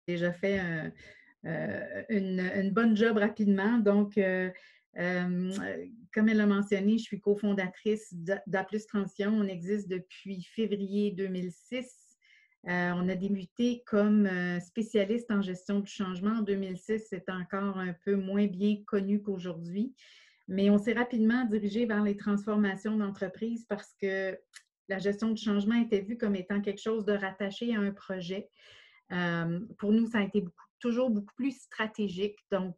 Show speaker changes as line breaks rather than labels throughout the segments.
déjà fait une bonne job rapidement. Donc, comme elle l'a mentionné, je suis cofondatrice d'A+ Transition. On existe depuis février 2006. On a débuté comme spécialiste en gestion du changement en 2006. C'est encore un peu moins bien connu qu'aujourd'hui. Mais on s'est rapidement dirigé vers les transformations d'entreprise parce que la gestion du changement était vue comme étant quelque chose de rattaché à un projet. Pour nous, ça a été toujours beaucoup plus stratégique. Donc,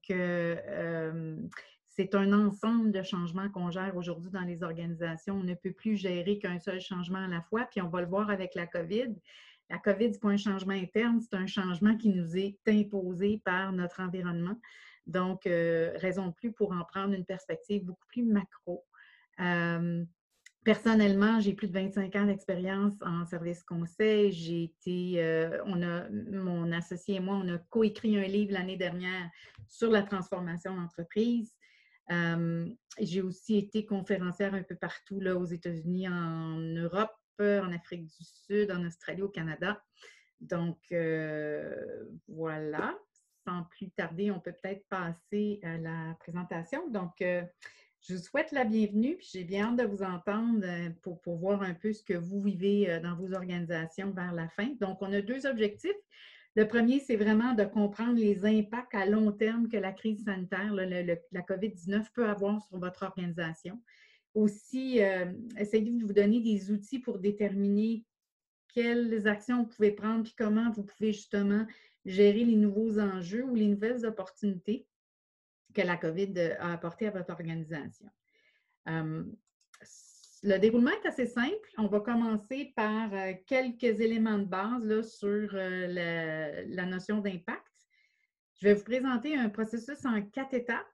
c'est un ensemble de changements qu'on gère aujourd'hui dans les organisations. On ne peut plus gérer qu'un seul changement à la fois. Puis, on va le voir avec la COVID. La COVID, ce n'est pas un changement interne, c'est un changement qui nous est imposé par notre environnement. Donc, raison de plus pour en prendre une perspective beaucoup plus macro. Personnellement, j'ai plus de 25 ans d'expérience en service conseil. Mon associé et moi, on a coécrit un livre l'année dernière sur la transformation d'entreprise. J'ai aussi été conférencière un peu partout, là, aux États-Unis, en Europe, en Afrique du Sud, en Australie, au Canada. Donc, voilà. Sans plus tarder, on peut peut-être passer à la présentation. Donc, je vous souhaite la bienvenue, puis j'ai bien hâte de vous entendre pour voir un peu ce que vous vivez dans vos organisations vers la fin. Donc, on a deux objectifs. Le premier, c'est vraiment de comprendre les impacts à long terme que la crise sanitaire, la COVID-19, peut avoir sur votre organisation. Aussi, essayez de vous donner des outils pour déterminer quelles actions vous pouvez prendre, puis comment vous pouvez justement gérer les nouveaux enjeux ou les nouvelles opportunités que la COVID a apporté à votre organisation. Le déroulement est assez simple. On va commencer par quelques éléments de base là, sur la notion d'impact. Je vais vous présenter un processus en 4 étapes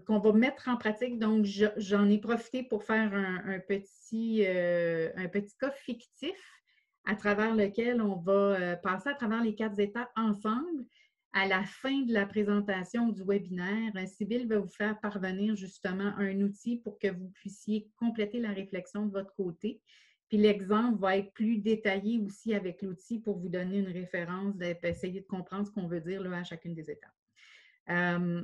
qu'on va mettre en pratique. Donc, j'en ai profité pour faire un petit cas fictif à travers lequel on va passer à travers les 4 étapes ensemble. À la fin de la présentation du webinaire, Sybille va vous faire parvenir justement un outil pour que vous puissiez compléter la réflexion de votre côté. Puis l'exemple va être plus détaillé aussi avec l'outil pour vous donner une référence, essayer de comprendre ce qu'on veut dire là, à chacune des étapes.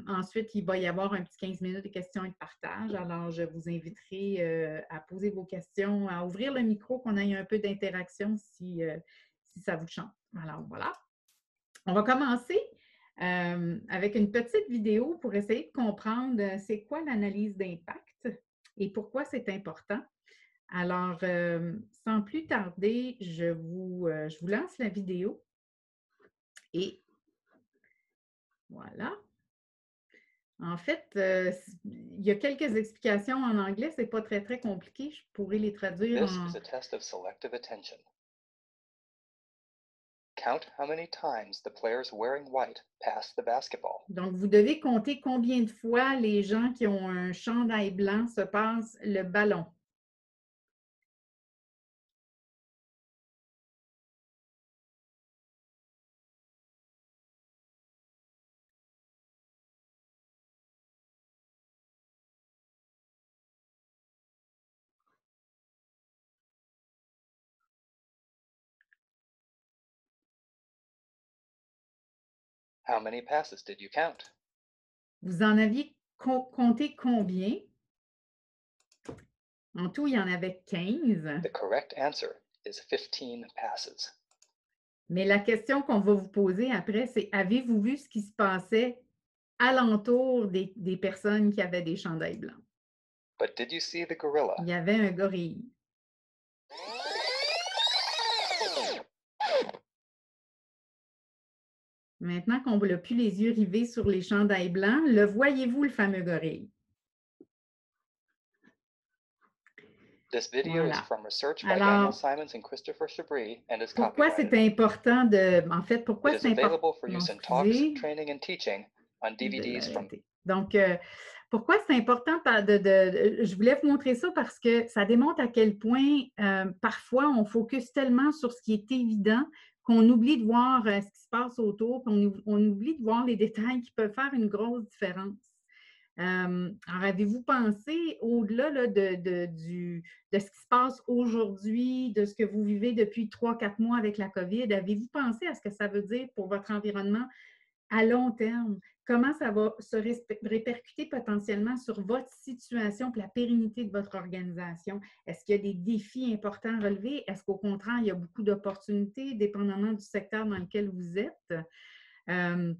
Ensuite, il va y avoir un petit 15 minutes de questions et de partage. Alors, je vous inviterai à poser vos questions, à ouvrir le micro, qu'on ait un peu d'interaction si ça vous chante. Alors, voilà. On va commencer avec une petite vidéo pour essayer de comprendre c'est quoi l'analyse d'impact et pourquoi c'est important. Alors, sans plus tarder, je vous lance la vidéo et voilà. En fait, il y a quelques explications en anglais, c'est pas très, très compliqué. Je pourrais les traduire
This
en...
is a test of selective attention. Count how many times the players wearing white pass the basketball.
Donc, vous devez compter combien de fois les gens qui ont un chandail blanc se passent le ballon.
How many passes did you count?
Vous en aviez compté combien? En tout, il y en avait 15.
The correct answer is 15 passes.
Mais la question qu'on va vous poser après, c'est avez-vous vu ce qui se passait alentour des personnes qui avaient des chandails blancs?
But did you see the gorilla?
Il y avait un gorille. Maintenant qu'on n'a plus les yeux rivés sur les chandails blancs, le voyez-vous, le fameux gorille?
This video is
Voilà.
from research by Daniel
Alors,
Simons and Christopher Chabris and is
pourquoi c'est
copyrighted.
important de... En fait, pourquoi
It is
c'est important...
available for
Non,
use in talks,
excusez,
training, and teaching on
je vais
DVDs from...
l'arrêter. Donc, pourquoi c'est important je voulais vous montrer ça parce que ça démontre à quel point, parfois, on focus tellement sur ce qui est évident qu'on oublie de voir ce qui se passe autour, on oublie de voir les détails qui peuvent faire une grosse différence. Alors, avez-vous pensé au-delà là, de ce qui se passe aujourd'hui, de ce que vous vivez depuis 3, 4 mois avec la COVID, avez-vous pensé à ce que ça veut dire pour votre environnement à long terme? Comment ça va se répercuter potentiellement sur votre situation et la pérennité de votre organisation? Est-ce qu'il y a des défis importants à relever? Est-ce qu'au contraire, il y a beaucoup d'opportunités, dépendamment du secteur dans lequel vous êtes? Euh,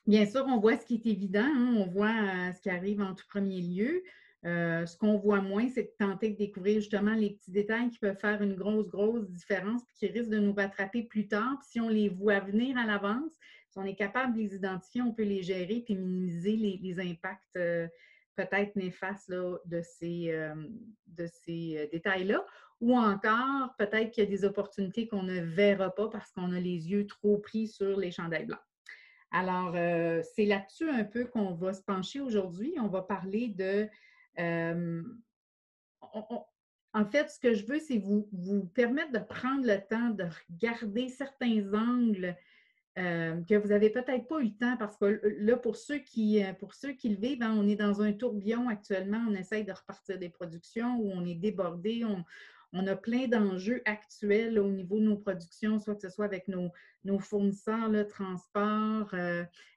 Bien sûr, on voit ce qui est évident, hein, on voit ce qui arrive en tout premier lieu. Ce qu'on voit moins, c'est de tenter de découvrir justement les petits détails qui peuvent faire une grosse, grosse différence puis qui risquent de nous rattraper plus tard. Puis si on les voit venir à l'avance, si on est capable de les identifier, on peut les gérer puis minimiser les impacts peut-être néfastes là, de ces détails-là. Ou encore, peut-être qu'il y a des opportunités qu'on ne verra pas parce qu'on a les yeux trop pris sur les chandails blancs. Alors, c'est là-dessus un peu qu'on va se pencher aujourd'hui. On va parler de... euh, en fait, ce que je veux, c'est vous permettre de prendre le temps de regarder certains angles que vous n'avez peut-être pas eu le temps parce que là, pour ceux qui le vivent, hein, on est dans un tourbillon actuellement, on essaye de repartir des productions où on est débordé, on a plein d'enjeux actuels au niveau de nos productions, soit que ce soit avec nos fournisseurs, le transport,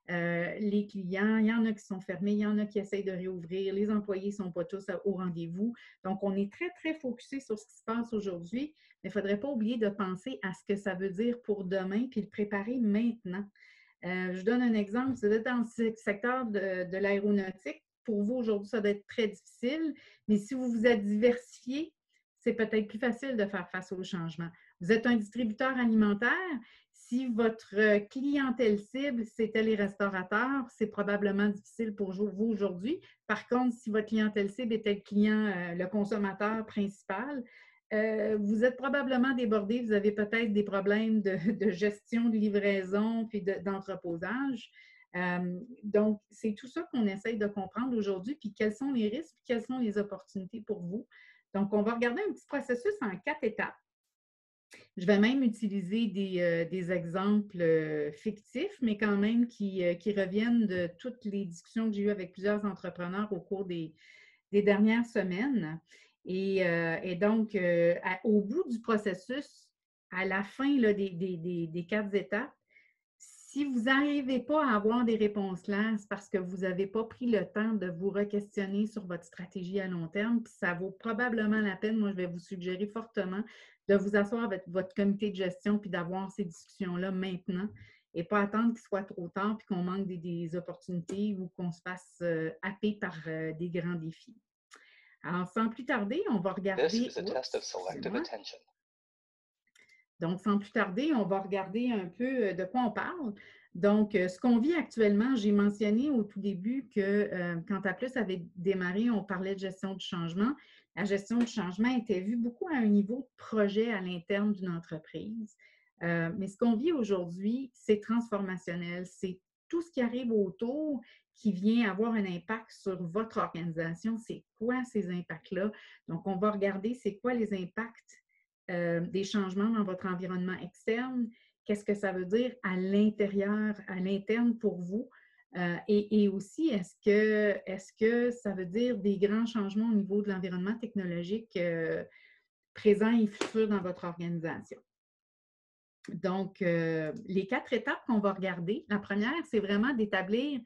les clients. Il y en a qui sont fermés, il y en a qui essayent de réouvrir, les employés ne sont pas tous au rendez-vous. Donc, on est très, très focusé sur ce qui se passe aujourd'hui, mais il ne faudrait pas oublier de penser à ce que ça veut dire pour demain puis le préparer maintenant. Je donne un exemple. Vous êtes dans le secteur de l'aéronautique. Pour vous, aujourd'hui, ça doit être très difficile, mais si vous vous êtes diversifié, c'est peut-être plus facile de faire face au changement. Vous êtes un distributeur alimentaire. Si votre clientèle cible, c'était les restaurateurs, c'est probablement difficile pour vous aujourd'hui. Par contre, si votre clientèle cible était le client, le consommateur principal, vous êtes probablement débordé, vous avez peut-être des problèmes de gestion de livraison puis d'entreposage. Donc, c'est tout ça qu'on essaye de comprendre aujourd'hui, puis quels sont les risques, puis quelles sont les opportunités pour vous. Donc, on va regarder un petit processus en 4 étapes. Je vais même utiliser des exemples fictifs, mais quand même qui reviennent de toutes les discussions que j'ai eues avec plusieurs entrepreneurs au cours des dernières semaines. Et donc, au bout du processus, à la fin là, des 4 étapes, si vous n'arrivez pas à avoir des réponses là, c'est parce que vous n'avez pas pris le temps de vous re-questionner sur votre stratégie à long terme. Puis ça vaut probablement la peine, moi je vais vous suggérer fortement de vous asseoir avec votre comité de gestion puis d'avoir ces discussions-là maintenant et pas attendre qu'il soit trop tard puis qu'on manque des opportunités ou qu'on se fasse happer par des grands défis. Alors, sans plus tarder, on va regarder... Donc, sans plus tarder, on va regarder un peu de quoi on parle. Donc, ce qu'on vit actuellement, j'ai mentionné au tout début que quand Aplus avait démarré, on parlait de gestion du changement. La gestion du changement était vue beaucoup à un niveau de projet à l'interne d'une entreprise. Mais ce qu'on vit aujourd'hui, c'est transformationnel. C'est tout ce qui arrive autour qui vient avoir un impact sur votre organisation. C'est quoi ces impacts-là? Donc, on va regarder c'est quoi les impacts des changements dans votre environnement externe, qu'est-ce que ça veut dire à l'intérieur, à l'interne pour vous, et aussi est-ce que ça veut dire des grands changements au niveau de l'environnement technologique présent et futur dans votre organisation. Donc, les 4 étapes qu'on va regarder, la première, c'est vraiment d'établir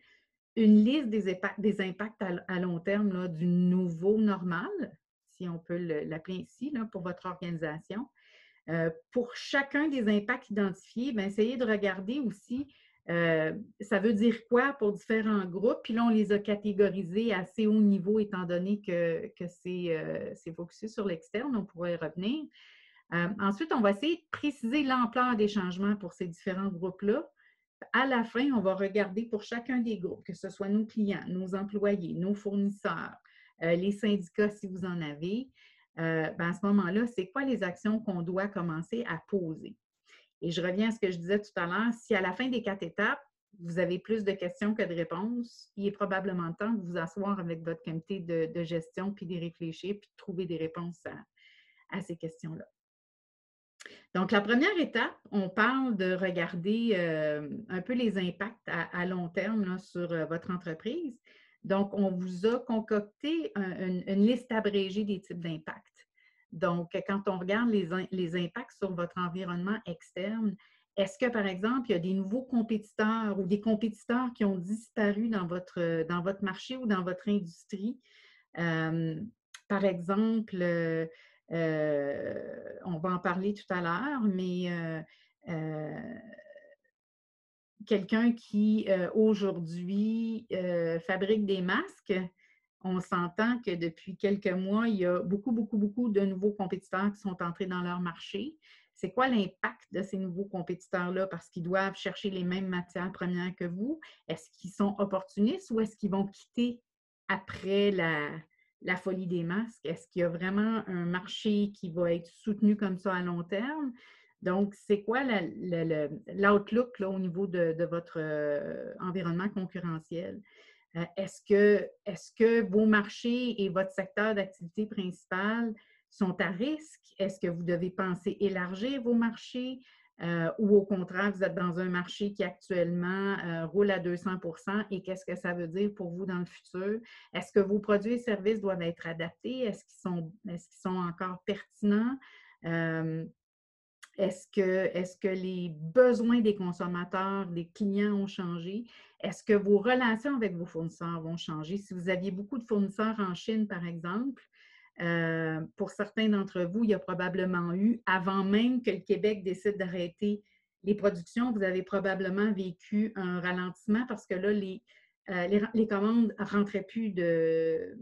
une liste des impacts à long terme là, du nouveau normal, si on peut l'appeler ainsi, là, pour votre organisation. Pour chacun des impacts identifiés, bien, essayez de regarder aussi ça veut dire quoi pour différents groupes. Puis là, on les a catégorisés à assez haut niveau étant donné que c'est focusé sur l'externe. On pourrait y revenir. Ensuite, on va essayer de préciser l'ampleur des changements pour ces différents groupes-là. À la fin, on va regarder pour chacun des groupes, que ce soit nos clients, nos employés, nos fournisseurs, les syndicats si vous en avez. À ce moment-là, c'est quoi les actions qu'on doit commencer à poser? Et je reviens à ce que je disais tout à l'heure, si à la fin des 4 étapes, vous avez plus de questions que de réponses, il est probablement temps de vous asseoir avec votre comité de gestion, puis d'y réfléchir, puis de trouver des réponses à ces questions-là. Donc, la première étape, on parle de regarder un peu les impacts à long terme là, sur votre entreprise. Donc, on vous a concocté une liste abrégée des types d'impacts. Donc, quand on regarde les impacts sur votre environnement externe, est-ce que, par exemple, il y a des nouveaux compétiteurs ou des compétiteurs qui ont disparu dans votre marché ou dans votre industrie? Par exemple, on va en parler tout à l'heure, mais euh, quelqu'un qui, aujourd'hui, fabrique des masques, on s'entend que depuis quelques mois, il y a beaucoup, beaucoup, beaucoup de nouveaux compétiteurs qui sont entrés dans leur marché. C'est quoi l'impact de ces nouveaux compétiteurs-là? Parce qu'ils doivent chercher les mêmes matières premières que vous. Est-ce qu'ils sont opportunistes ou est-ce qu'ils vont quitter après la folie des masques? Est-ce qu'il y a vraiment un marché qui va être soutenu comme ça à long terme? Donc, c'est quoi l'outlook au niveau de votre environnement concurrentiel? Est-ce que vos marchés et votre secteur d'activité principal sont à risque? Est-ce que vous devez penser élargir vos marchés ou au contraire, vous êtes dans un marché qui actuellement roule à 200 et qu'est-ce que ça veut dire pour vous dans le futur? Est-ce que vos produits et services doivent être adaptés? Est-ce qu'ils sont encore pertinents? Est-ce que les besoins des consommateurs, des clients ont changé? Est-ce que vos relations avec vos fournisseurs vont changer? Si vous aviez beaucoup de fournisseurs en Chine, par exemple, pour certains d'entre vous, il y a probablement eu, avant même que le Québec décide d'arrêter les productions, vous avez probablement vécu un ralentissement parce que là, les commandes ne rentraient plus de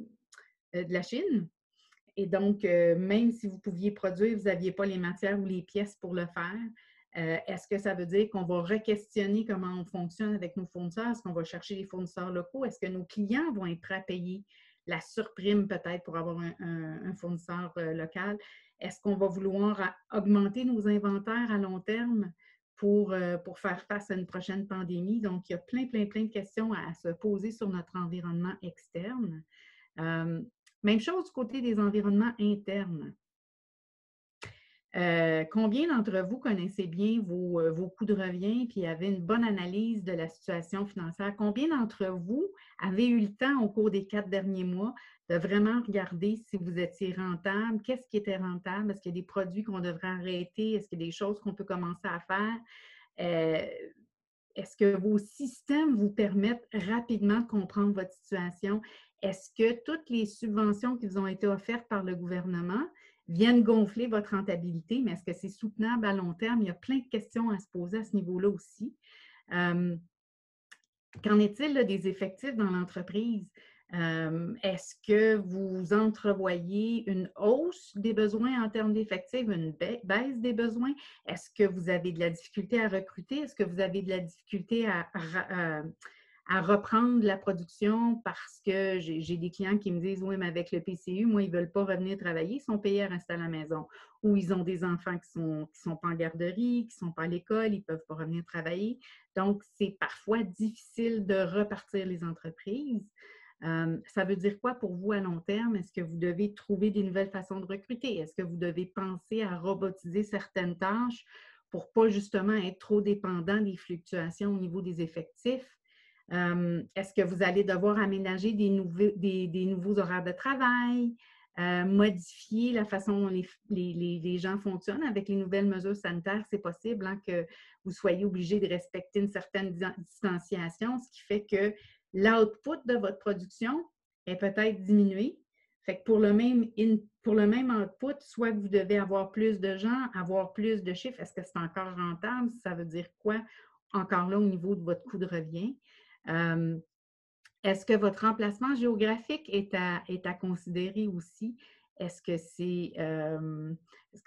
la Chine. Et donc, même si vous pouviez produire, vous n'aviez pas les matières ou les pièces pour le faire. Est-ce que ça veut dire qu'on va re-questionner comment on fonctionne avec nos fournisseurs? Est-ce qu'on va chercher les fournisseurs locaux? Est-ce que nos clients vont être prêts à payer la surprime peut-être pour avoir un fournisseur local? Est-ce qu'on va vouloir augmenter nos inventaires à long terme pour faire face à une prochaine pandémie? Donc, il y a plein de questions à se poser sur notre environnement externe. Même chose du côté des environnements internes. Combien d'entre vous connaissez bien vos coûts de revient puis avez une bonne analyse de la situation financière? Combien d'entre vous avez eu le temps au cours des 4 derniers mois de vraiment regarder si vous étiez rentable? Qu'est-ce qui était rentable? Est-ce qu'il y a des produits qu'on devrait arrêter? Est-ce qu'il y a des choses qu'on peut commencer à faire? Est-ce que vos systèmes vous permettent rapidement de comprendre votre situation? Est-ce que toutes les subventions qui vous ont été offertes par le gouvernement viennent gonfler votre rentabilité, mais est-ce que c'est soutenable à long terme? Il y a plein de questions à se poser à ce niveau-là aussi. Qu'en est-il là, des effectifs dans l'entreprise? Est-ce que vous entrevoyez une hausse des besoins en termes d'effectifs, une baisse des besoins? Est-ce que vous avez de la difficulté à recruter? Est-ce que vous avez de la difficulté à reprendre la production parce que j'ai des clients qui me disent, oui, mais avec le PCU, moi, ils ne veulent pas revenir travailler, ils sont payés à rester à la maison. Ou ils ont des enfants qui ne sont pas en garderie, qui ne sont pas à l'école, ils ne peuvent pas revenir travailler. Donc, c'est parfois difficile de repartir les entreprises. Ça veut dire quoi pour vous à long terme? Est-ce que vous devez trouver des nouvelles façons de recruter? Est-ce que vous devez penser à robotiser certaines tâches pour ne pas justement être trop dépendant des fluctuations au niveau des effectifs? Est-ce que vous allez devoir aménager des nouveaux horaires de travail, modifier la façon dont les gens fonctionnent avec les nouvelles mesures sanitaires? C'est possible hein, que vous soyez obligé de respecter une certaine distanciation, ce qui fait que l'output de votre production est peut-être diminué. Fait que pour le même output, soit que vous devez avoir plus de gens, avoir plus de chiffres. Est-ce que c'est encore rentable? Ça veut dire quoi encore là au niveau de votre coût de revient? Est-ce que votre emplacement géographique est à considérer aussi? Est-ce que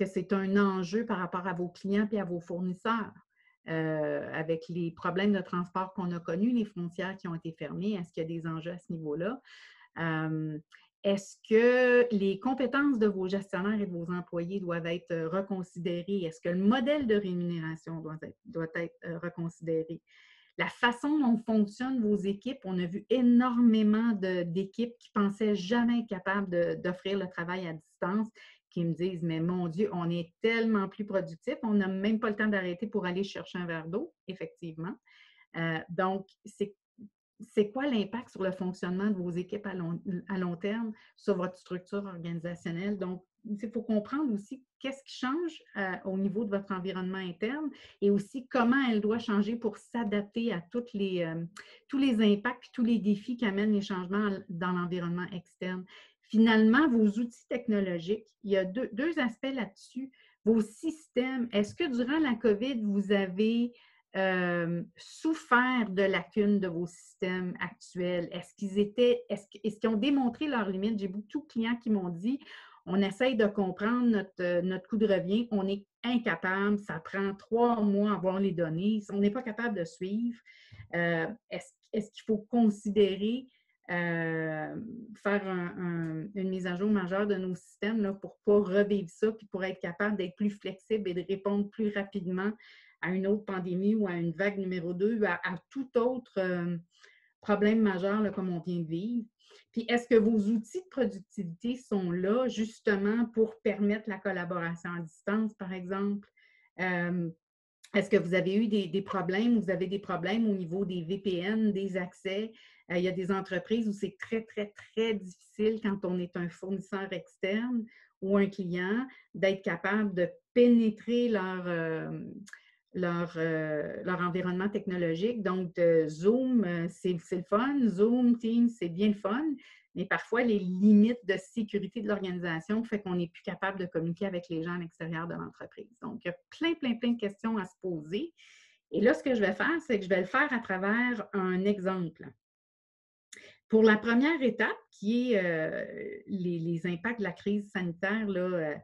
c'est un enjeu par rapport à vos clients et à vos fournisseurs? Avec les problèmes de transport qu'on a connus, les frontières qui ont été fermées, est-ce qu'il y a des enjeux à ce niveau-là? Est-ce que les compétences de vos gestionnaires et de vos employés doivent être reconsidérées? Est-ce que le modèle de rémunération doit être reconsidéré? La façon dont fonctionnent vos équipes, on a vu énormément d'équipes qui pensaient jamais être capables d'offrir le travail à distance, qui me disent, mais mon Dieu, on est tellement plus productif, on n'a même pas le temps d'arrêter pour aller chercher un verre d'eau, effectivement. Donc, c'est quoi l'impact sur le fonctionnement de vos équipes à long terme, sur votre structure organisationnelle? Donc, il faut comprendre aussi qu'est-ce qui change au niveau de votre environnement interne et aussi comment elle doit changer pour s'adapter à tous les impacts, tous les défis qu'amènent les changements dans l'environnement externe. Finalement, vos outils technologiques, il y a deux aspects là-dessus. Vos systèmes, est-ce que durant la COVID, vous avez souffert de lacunes de vos systèmes actuels? Est-ce qu'ils ont démontré leurs limites? J'ai beaucoup de clients qui m'ont dit, on essaye de comprendre notre coût de revient, on est incapable, ça prend 3 mois à avoir les données, on n'est pas capable de suivre. Est-ce qu'il faut considérer faire une mise à jour majeure de nos systèmes là, pour ne pas revivre ça, puis pour être capable d'être plus flexible et de répondre plus rapidement à une autre pandémie ou à une vague numéro 2, à tout autre problème majeur là, comme on vient de vivre. Puis, est-ce que vos outils de productivité sont là justement pour permettre la collaboration à distance, par exemple? Est-ce que vous avez eu des problèmes? Vous avez des problèmes au niveau des VPN, des accès? Il y a des entreprises où c'est très, très, très difficile quand on est un fournisseur externe ou un client d'être capable de pénétrer leur environnement technologique. Donc, Zoom, c'est le fun. Zoom, Teams, c'est bien le fun. Mais parfois, les limites de sécurité de l'organisation font qu'on n'est plus capable de communiquer avec les gens à l'extérieur de l'entreprise. Donc, il y a plein, plein, plein de questions à se poser. Et là, ce que je vais faire, c'est que je vais le faire à travers un exemple. Pour la première étape, qui est les impacts de la crise sanitaire, là,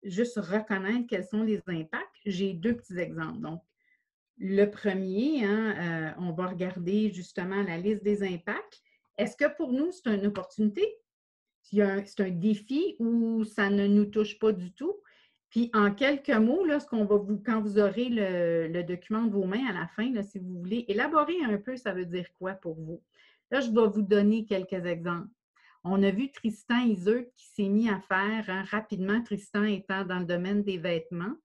juste reconnaître quels sont les impacts, j'ai 2 petits exemples. Donc, le premier, hein, on va regarder justement la liste des impacts. Est-ce que pour nous, c'est une opportunité? C'est un défi ou ça ne nous touche pas du tout? Puis, en quelques mots, là, quand vous aurez le document de vos mains à la fin, là, si vous voulez élaborer un peu, ça veut dire quoi pour vous? Là, je vais vous donner quelques exemples. On a vu Tristan Iseult qui s'est mis à faire rapidement, Tristan étant dans le domaine des vêtements,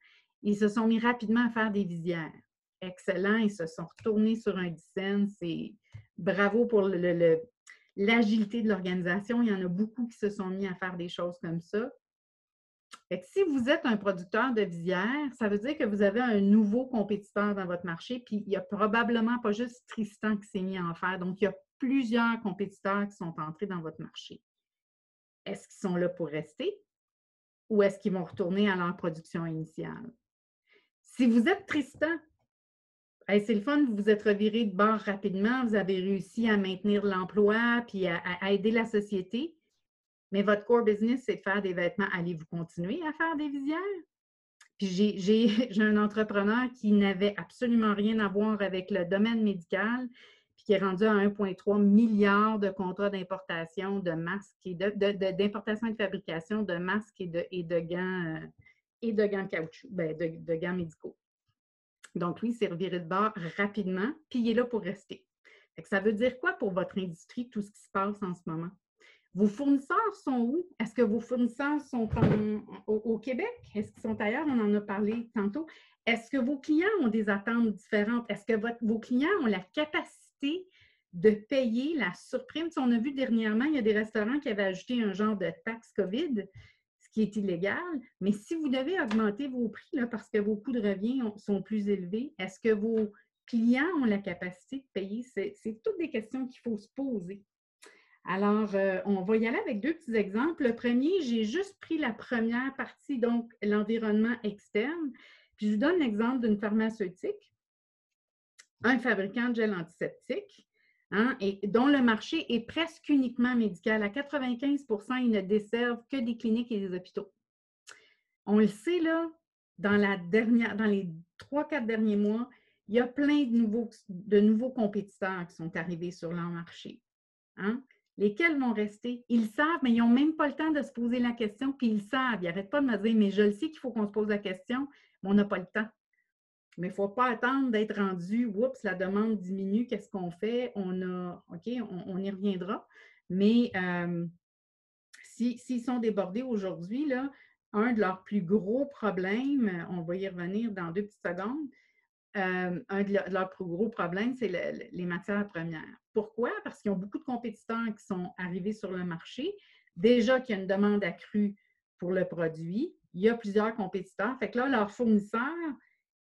ils se sont mis rapidement à faire des visières. Excellent, ils se sont retournés sur un dizaine. C'est bravo pour l'agilité de l'organisation. Il y en a beaucoup qui se sont mis à faire des choses comme ça. Fait que si vous êtes un producteur de visières, ça veut dire que vous avez un nouveau compétiteur dans votre marché, puis il n'y a probablement pas juste Tristan qui s'est mis à en faire. Donc, il y a plusieurs compétiteurs qui sont entrés dans votre marché. Est-ce qu'ils sont là pour rester ou est-ce qu'ils vont retourner à leur production initiale? Si vous êtes Tristan, hey, c'est le fun, vous vous êtes reviré de bord rapidement, vous avez réussi à maintenir l'emploi puis à aider la société, mais votre core business, c'est de faire des vêtements. Allez-vous continuer à faire des visières? Puis j'ai un entrepreneur qui n'avait absolument rien à voir avec le domaine médical, puis qui est rendu à 1,3 milliard de contrats d'importation de masques et d'importation et de fabrication de masques et de gants de caoutchouc, de gants médicaux. Donc, lui, il s'est reviré de bord rapidement, puis il est là pour rester. Fait que ça veut dire quoi pour votre industrie, tout ce qui se passe en ce moment? Vos fournisseurs sont où? Est-ce que vos fournisseurs sont au Québec? Est-ce qu'ils sont ailleurs? On en a parlé tantôt. Est-ce que vos clients ont des attentes différentes? Est-ce que vos clients ont la capacité de payer la surprime? Si on a vu dernièrement, il y a des restaurants qui avaient ajouté un genre de taxe COVID, ce qui est illégal. Mais si vous devez augmenter vos prix là, parce que vos coûts de revient sont plus élevés, est-ce que vos clients ont la capacité de payer? C'est toutes des questions qu'il faut se poser. Alors, on va y aller avec 2 petits exemples. Le premier, j'ai juste pris la première partie, donc l'environnement externe. Puis, je vous donne l'exemple d'une pharmaceutique, un fabricant de gel antiseptique, hein, et dont le marché est presque uniquement médical. À 95 ils ne desservent que des cliniques et des hôpitaux. On le sait, là, dans les 3-4 derniers mois, il y a plein de nouveaux compétiteurs qui sont arrivés sur leur marché. Hein? Lesquels vont rester? Ils savent, mais ils n'ont même pas le temps de se poser la question, puis ils savent. Ils n'arrêtent pas de me dire, mais je le sais qu'il faut qu'on se pose la question, mais on n'a pas le temps. Mais il ne faut pas attendre d'être rendu, oups, la demande diminue, qu'est-ce qu'on fait? OK, on y reviendra. Mais s'ils sont débordés aujourd'hui, là, un de leurs plus gros problèmes, on va y revenir dans 2 petites secondes, un de leurs plus gros problèmes, c'est les matières premières. Pourquoi? Parce qu'ils ont beaucoup de compétiteurs qui sont arrivés sur le marché. Déjà qu'il y a une demande accrue pour le produit, il y a plusieurs compétiteurs. Fait que là, leurs fournisseurs,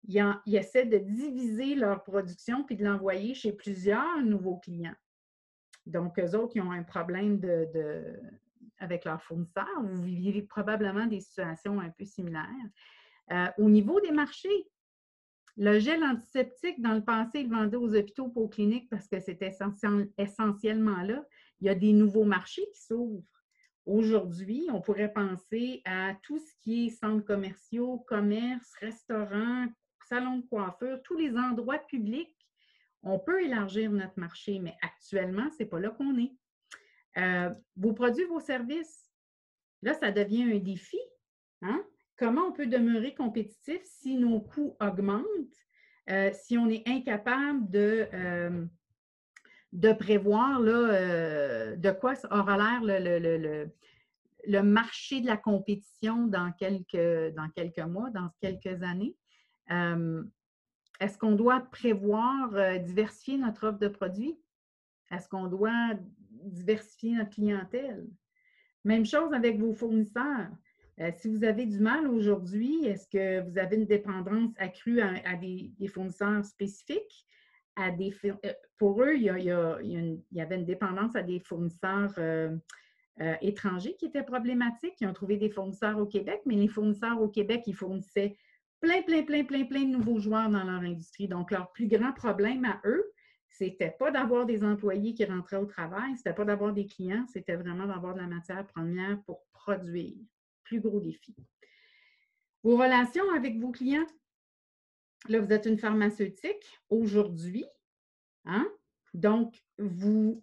ils essaient de diviser leur production puis de l'envoyer chez plusieurs nouveaux clients. Donc, eux autres, ils ont un problème avec leurs fournisseurs. Vous viviez probablement des situations un peu similaires. Au niveau des marchés, le gel antiseptique, dans le passé, il vendait aux hôpitaux pour aux cliniques parce que c'était essentiellement là. Il y a des nouveaux marchés qui s'ouvrent. Aujourd'hui, on pourrait penser à tout ce qui est centres commerciaux, commerces, restaurants, salons de coiffure, tous les endroits publics. On peut élargir notre marché, mais actuellement, ce n'est pas là qu'on est. Vos produits, vos services, là, ça devient un défi. Hein? Comment on peut demeurer compétitif si nos coûts augmentent, si on est incapable de prévoir là, de quoi aura l'air le marché de la compétition dans quelques mois, dans quelques années? Est-ce qu'on doit prévoir diversifier notre offre de produits? Est-ce qu'on doit diversifier notre clientèle? Même chose avec vos fournisseurs. Si vous avez du mal aujourd'hui, est-ce que vous avez une dépendance accrue à des fournisseurs spécifiques? Pour eux, il y avait une dépendance à des fournisseurs étrangers qui étaient problématiques. Ils ont trouvé des fournisseurs au Québec, mais les fournisseurs au Québec, ils fournissaient plein de nouveaux joueurs dans leur industrie. Donc, leur plus grand problème à eux, c'était pas d'avoir des employés qui rentraient au travail, c'était pas d'avoir des clients, c'était vraiment d'avoir de la matière première pour produire. Plus gros défi. Vos relations avec vos clients. Là, vous êtes une pharmaceutique aujourd'hui. Hein? Donc, vous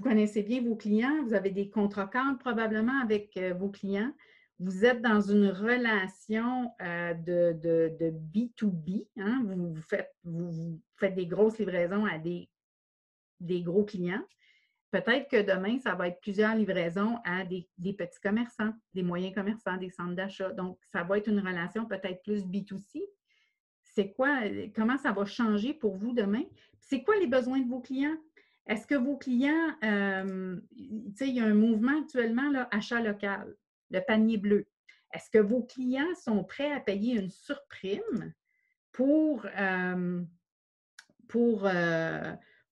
connaissez bien vos clients, vous avez des contrats cadres probablement avec vos clients. Vous êtes dans une relation de B2B. Hein? Vous faites des grosses livraisons à des gros clients. Peut-être que demain, ça va être plusieurs livraisons à des petits commerçants, des moyens commerçants, des centres d'achat. Donc, ça va être une relation peut-être plus B2C. Comment ça va changer pour vous demain? C'est quoi les besoins de vos clients? Est-ce que vos clients, il y a un mouvement actuellement, là, achat local, le panier bleu. Est-ce que vos clients sont prêts à payer une surprime pour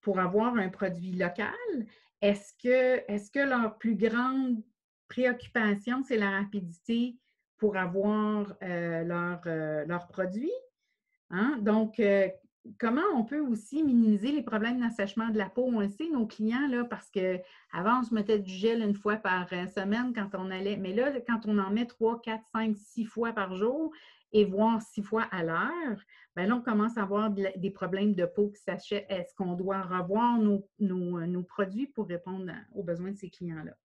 avoir un produit local? Est-ce que leur plus grande préoccupation, c'est la rapidité pour avoir leur produit? Hein? Donc, comment on peut aussi minimiser les problèmes d'assèchement de la peau? On le sait, nos clients, là, parce qu'avant, on se mettait du gel une fois par semaine quand on allait, mais là, quand on en met 3, 4, 5, 6 fois par jour et voire 6 fois à l'heure, bien là, on commence à avoir des problèmes de peau qui s'achètent. Est-ce qu'on doit revoir nos produits pour répondre aux besoins de ces clients-là?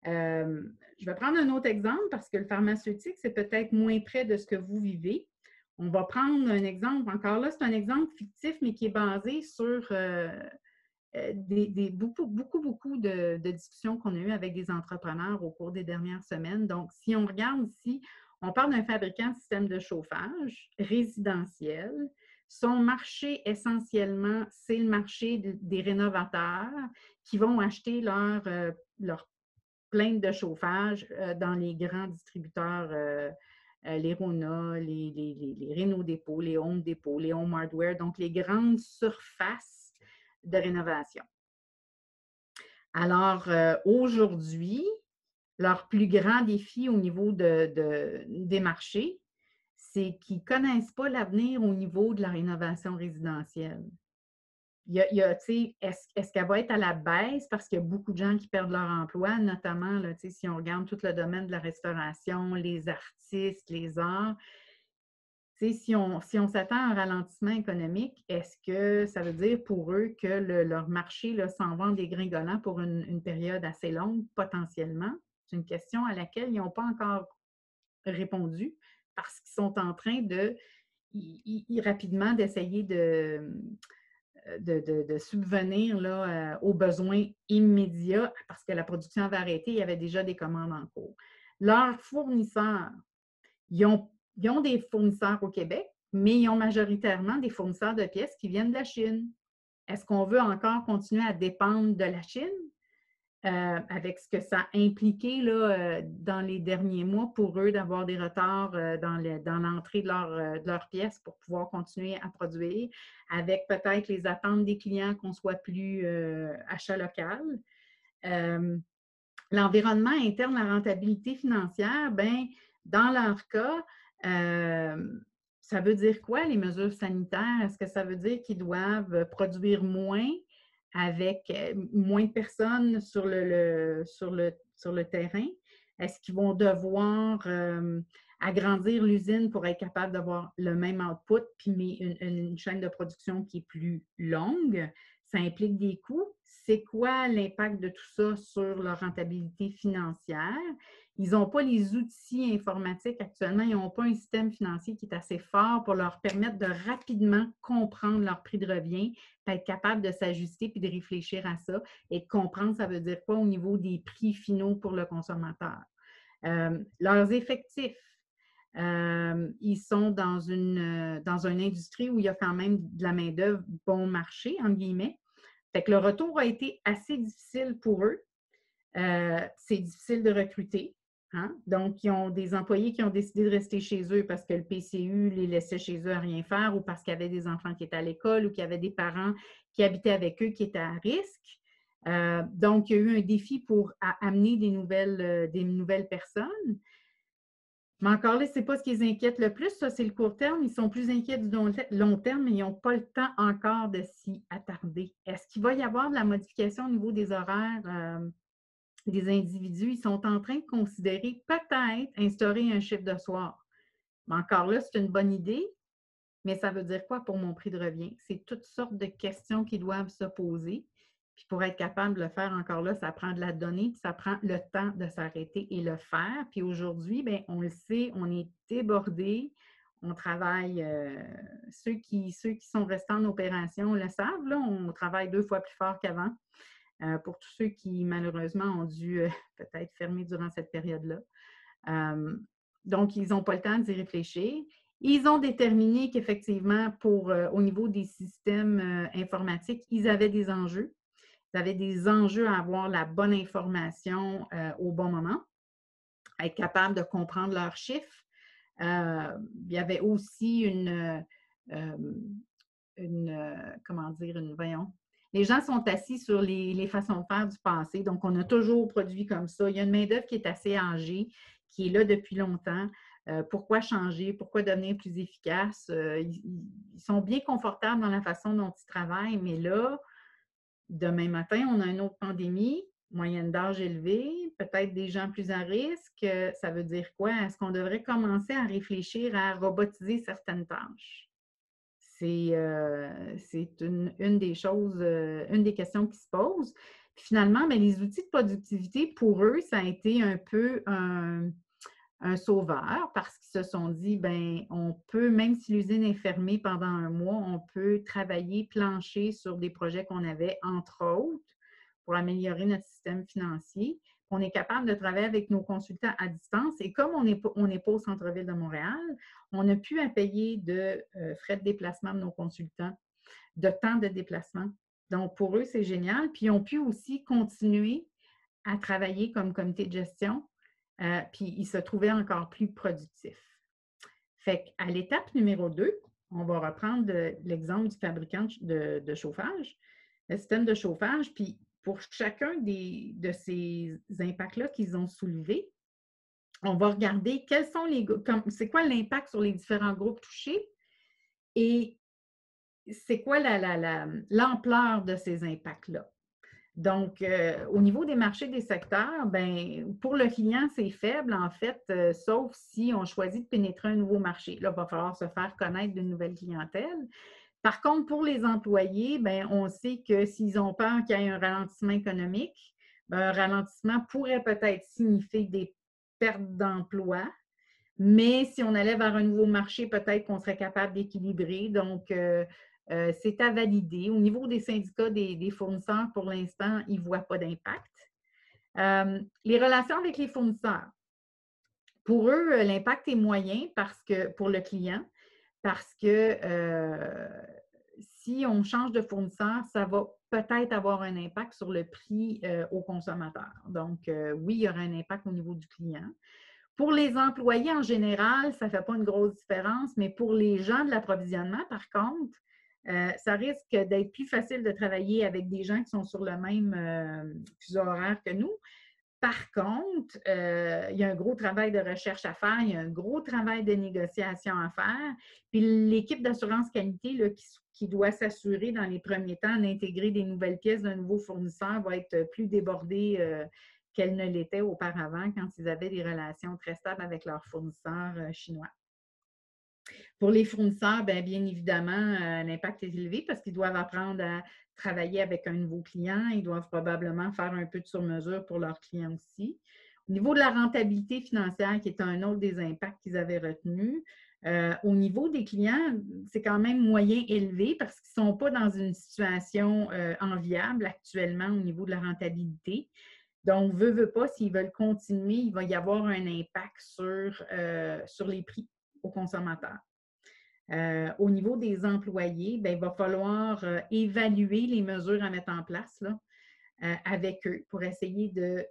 Je vais prendre un autre exemple parce que le pharmaceutique, c'est peut-être moins près de ce que vous vivez. On va prendre un exemple, encore là, c'est un exemple fictif, mais qui est basé sur beaucoup de discussions qu'on a eues avec des entrepreneurs au cours des dernières semaines. Donc, si on regarde ici, on parle d'un fabricant de système de chauffage résidentiel. Son marché, essentiellement, c'est le marché des rénovateurs qui vont acheter leur plainte de chauffage dans les grands distributeurs les Rona, les Renault Dépôt, les Home Dépôt, les Home Hardware, donc les grandes surfaces de rénovation. Alors, aujourd'hui, leur plus grand défi au niveau des marchés, c'est qu'ils ne connaissent pas l'avenir au niveau de la rénovation résidentielle. Est-ce qu'elle va être à la baisse parce qu'il y a beaucoup de gens qui perdent leur emploi, notamment là, si on regarde tout le domaine de la restauration, les artistes, les arts. Si on s'attend à un ralentissement économique, est-ce que ça veut dire pour eux que leur marché s'en va en dégringolant pour une période assez longue, potentiellement? C'est une question à laquelle ils n'ont pas encore répondu parce qu'ils sont en train rapidement d'essayer de subvenir là, aux besoins immédiats parce que la production avait arrêté, il y avait déjà des commandes en cours. Leurs fournisseurs, ils ont des fournisseurs au Québec, mais ils ont majoritairement des fournisseurs de pièces qui viennent de la Chine. Est-ce qu'on veut encore continuer à dépendre de la Chine? Avec ce que ça a impliqué là, dans les derniers mois pour eux d'avoir des retards dans l'entrée de leurs pièces pour pouvoir continuer à produire, avec peut-être les attentes des clients qu'on soit plus achat local. L'environnement interne, la rentabilité financière, bien, dans leur cas, ça veut dire quoi les mesures sanitaires? Est-ce que ça veut dire qu'ils doivent produire moins avec moins de personnes sur le terrain? Est-ce qu'ils vont devoir agrandir l'usine pour être capable d'avoir le même output, puis une chaîne de production qui est plus longue? Ça implique des coûts. C'est quoi l'impact de tout ça sur leur rentabilité financière? Ils n'ont pas les outils informatiques actuellement, ils n'ont pas un système financier qui est assez fort pour leur permettre de rapidement comprendre leur prix de revient, puis être capable de s'ajuster puis de réfléchir à ça et de comprendre ça veut dire quoi au niveau des prix finaux pour le consommateur. Leurs effectifs, ils sont dans une industrie où il y a quand même de la main-d'œuvre bon marché, entre guillemets. Fait que le retour a été assez difficile pour eux. C'est difficile de recruter. Hein? Donc, ils ont des employés qui ont décidé de rester chez eux parce que le PCU les laissait chez eux à rien faire ou parce qu'il y avait des enfants qui étaient à l'école ou qu'il y avait des parents qui habitaient avec eux qui étaient à risque. Donc, il y a eu un défi pour amener des nouvelles personnes. Mais encore là, ce n'est pas ce qui les inquiète le plus. Ça, c'est le court terme. Ils sont plus inquiets du long terme, mais ils n'ont pas le temps encore de s'y attarder. Est-ce qu'il va y avoir de la modification au niveau des horaires des individus? Ils sont en train de considérer peut-être instaurer un chiffre de soir. Mais encore là, c'est une bonne idée, mais ça veut dire quoi pour mon prix de revient? C'est toutes sortes de questions qui doivent se poser. Puis pour être capable de le faire encore là, ça prend de la donnée, puis ça prend le temps de s'arrêter et le faire. Puis aujourd'hui, bien, on le sait, on est débordé. On travaille, ceux qui sont restés en opération le savent, là, on travaille 2 fois plus fort qu'avant. Pour tous ceux qui, malheureusement, ont dû peut-être fermer durant cette période-là. Donc, ils n'ont pas le temps d'y réfléchir. Ils ont déterminé qu'effectivement, au niveau des systèmes informatiques, ils avaient des enjeux. Ils avaient des enjeux à avoir la bonne information au bon moment, à être capable de comprendre leurs chiffres. Il y avait aussi voyons. Les gens sont assis sur les façons de faire du passé. Donc, on a toujours produit comme ça. Il y a une main-d'œuvre qui est assez âgée, qui est là depuis longtemps. Pourquoi changer? Pourquoi devenir plus efficace? Ils sont bien confortables dans la façon dont ils travaillent, mais là, demain matin, on a une autre pandémie, moyenne d'âge élevée, peut-être des gens plus à risque. Ça veut dire quoi? Est-ce qu'on devrait commencer à réfléchir à robotiser certaines tâches? C'est une des choses, une des questions qui se posent. Puis finalement, bien, les outils de productivité, pour eux, ça a été un peu un sauveur parce qu'ils se sont dit, bien, on peut, même si l'usine est fermée pendant un mois, on peut travailler, plancher sur des projets qu'on avait, entre autres, pour améliorer notre système financier. On est capable de travailler avec nos consultants à distance. Et comme on n'est pas au centre-ville de Montréal, on n'a plus à payer de frais de déplacement de nos consultants, de temps de déplacement. Donc, pour eux, c'est génial. Puis, ils ont pu aussi continuer à travailler comme comité de gestion, puis ils se trouvaient encore plus productifs. Fait qu'à l'étape numéro 2, on va reprendre l'exemple du fabricant de chauffage, le système de chauffage, puis pour chacun de ces impacts-là qu'ils ont soulevés, on va regarder c'est quoi l'impact sur les différents groupes touchés et c'est quoi l'ampleur de ces impacts-là. Donc, au niveau des marchés des secteurs, ben, pour le client, c'est faible, en fait, sauf si on choisit de pénétrer un nouveau marché. Là, il va falloir se faire connaître d'une nouvelle clientèle. Par contre, pour les employés, ben, on sait que s'ils ont peur qu'il y ait un ralentissement économique, ben, un ralentissement pourrait peut-être signifier des pertes d'emploi. Mais si on allait vers un nouveau marché, peut-être qu'on serait capable d'équilibrer. Donc, c'est à valider. Au niveau des syndicats des fournisseurs, pour l'instant, ils ne voient pas d'impact. Les relations avec les fournisseurs. Pour eux, l'impact est moyen parce que pour le client, parce que si on change de fournisseur, ça va peut-être avoir un impact sur le prix au consommateur. Donc, oui, il y aura un impact au niveau du client. Pour les employés en général, ça ne fait pas une grosse différence, mais pour les gens de l'approvisionnement, par contre, ça risque d'être plus facile de travailler avec des gens qui sont sur le même fuseau horaire que nous. Par contre, il y a un gros travail de recherche à faire, il y a un gros travail de négociation à faire. Puis l'équipe d'assurance qualité là, qui doit s'assurer dans les premiers temps d'intégrer des nouvelles pièces d'un nouveau fournisseur va être plus débordée qu'elle ne l'était auparavant quand ils avaient des relations très stables avec leurs fournisseurs chinois. Pour les fournisseurs, bien évidemment, l'impact est élevé parce qu'ils doivent apprendre à travailler avec un nouveau client. Ils doivent probablement faire un peu de sur-mesure pour leurs clients aussi. Au niveau de la rentabilité financière, qui est un autre des impacts qu'ils avaient retenus, au niveau des clients, c'est quand même moyen élevé parce qu'ils ne sont pas dans une situation enviable actuellement au niveau de la rentabilité. Donc, veut pas, s'ils veulent continuer, il va y avoir un impact sur les prix aux consommateurs. Au niveau des employés, bien, il va falloir évaluer les mesures à mettre en place là, avec eux pour essayer de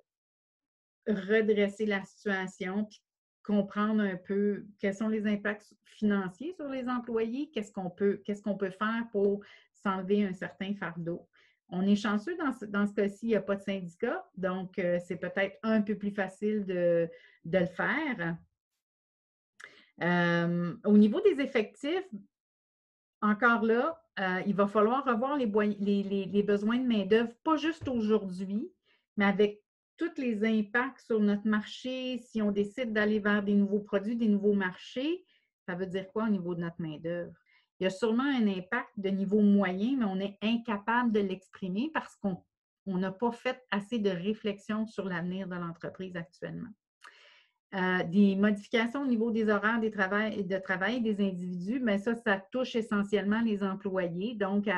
redresser la situation puis comprendre un peu quels sont les impacts financiers sur les employés, qu'est-ce qu'on peut faire pour s'enlever un certain fardeau. On est chanceux dans ce cas-ci, il n'y a pas de syndicat, donc c'est peut-être un peu plus facile de le faire. Au niveau des effectifs, encore là, il va falloir revoir les besoins de main-d'œuvre, pas juste aujourd'hui, mais avec tous les impacts sur notre marché, si on décide d'aller vers des nouveaux produits, des nouveaux marchés, ça veut dire quoi au niveau de notre main-d'œuvre? Il y a sûrement un impact de niveau moyen, mais on est incapable de l'exprimer parce qu'on n'a pas fait assez de réflexion sur l'avenir de l'entreprise actuellement. Des modifications au niveau des horaires de travail des individus, mais ça touche essentiellement les employés, donc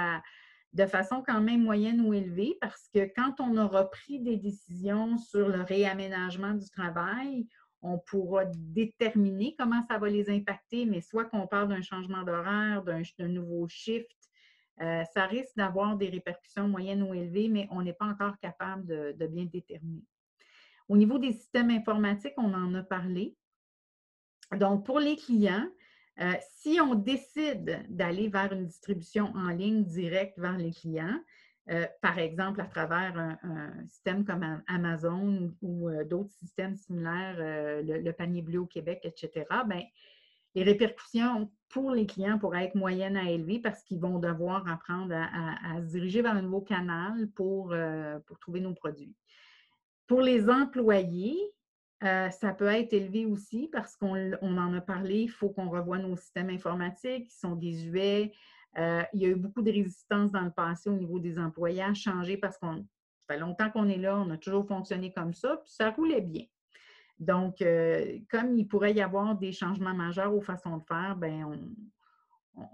de façon quand même moyenne ou élevée, parce que quand on aura pris des décisions sur le réaménagement du travail, on pourra déterminer comment ça va les impacter, mais soit qu'on parle d'un changement d'horaire, d'un nouveau shift, ça risque d'avoir des répercussions moyennes ou élevées, mais on n'est pas encore capable de bien déterminer. Au niveau des systèmes informatiques, on en a parlé. Donc, pour les clients, si on décide d'aller vers une distribution en ligne directe vers les clients, par exemple à travers un système comme Amazon ou d'autres systèmes similaires, le panier bleu au Québec, etc., bien, les répercussions pour les clients pourraient être moyennes à élevées parce qu'ils vont devoir apprendre à se diriger vers un nouveau canal pour trouver nos produits. Pour les employés, ça peut être élevé aussi parce qu'on en a parlé, il faut qu'on revoie nos systèmes informatiques qui sont désuets. Il y a eu beaucoup de résistance dans le passé au niveau des employés à changer parce ça fait longtemps qu'on est là, on a toujours fonctionné comme ça, puis ça roulait bien. Donc, comme il pourrait y avoir des changements majeurs aux façons de faire, bien,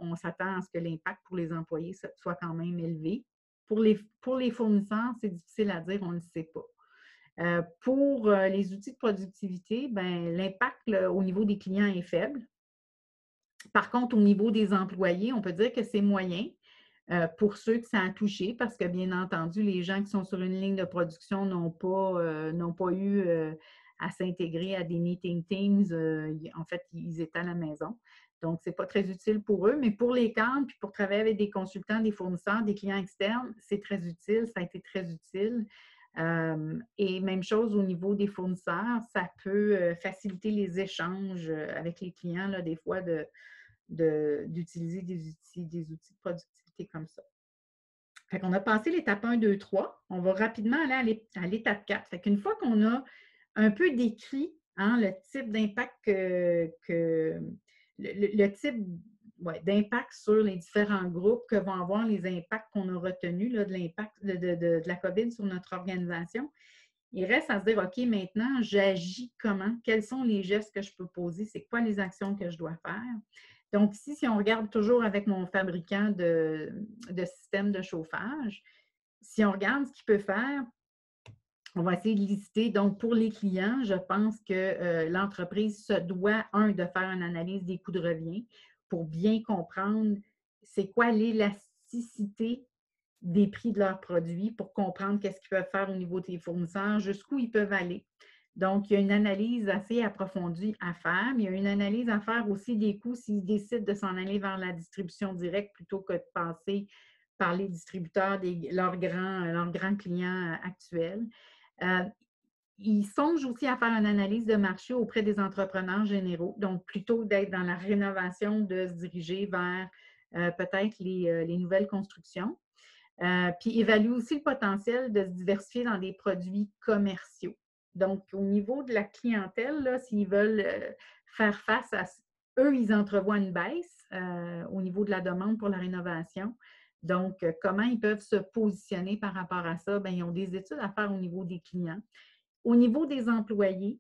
on s'attend à ce que l'impact pour les employés soit quand même élevé. Pour les fournisseurs, c'est difficile à dire, on ne le sait pas. Pour les outils de productivité, ben, l'impact au niveau des clients est faible. Par contre, au niveau des employés, on peut dire que c'est moyen pour ceux que ça a touché parce que, bien entendu, les gens qui sont sur une ligne de production n'ont pas eu à s'intégrer à des meeting Teams. En fait, ils étaient à la maison. Donc, ce n'est pas très utile pour eux, mais pour les cadres, puis pour travailler avec des consultants, des fournisseurs, des clients externes, c'est très utile, ça a été très utile. Et même chose au niveau des fournisseurs, ça peut faciliter les échanges avec les clients, là, des fois, d'utiliser des outils de productivité comme ça. Fait qu'on a passé l'étape 1, 2, 3. On va rapidement aller à l'étape 4. Fait qu'une fois qu'on a un peu décrit le type d'impact le type d'impact sur les différents groupes que vont avoir les impacts qu'on a retenus de l'impact de la COVID sur notre organisation. Il reste à se dire, OK, maintenant, j'agis comment? Quels sont les gestes que je peux poser? C'est quoi les actions que je dois faire? Donc, ici, si on regarde toujours avec mon fabricant de système de chauffage, si on regarde ce qu'il peut faire, on va essayer de lister. Donc, pour les clients, je pense que l'entreprise se doit, de faire une analyse des coûts de revient pour bien comprendre c'est quoi l'élasticité des prix de leurs produits pour comprendre qu'est-ce qu'ils peuvent faire au niveau des fournisseurs, jusqu'où ils peuvent aller. Donc, il y a une analyse assez approfondie à faire, mais il y a une analyse à faire aussi des coûts s'ils décident de s'en aller vers la distribution directe plutôt que de passer par les distributeurs, leurs grands clients actuels. Euh, Ils songent aussi à faire une analyse de marché auprès des entrepreneurs généraux. Donc, plutôt d'être dans la rénovation, de se diriger vers peut-être les nouvelles constructions. Puis évalue aussi le potentiel de se diversifier dans des produits commerciaux. Donc, au niveau de la clientèle, s'ils veulent faire face à eux, ils entrevoient une baisse au niveau de la demande pour la rénovation. Donc, comment ils peuvent se positionner par rapport à ça? Bien, ils ont des études à faire au niveau des clients. Au niveau des employés,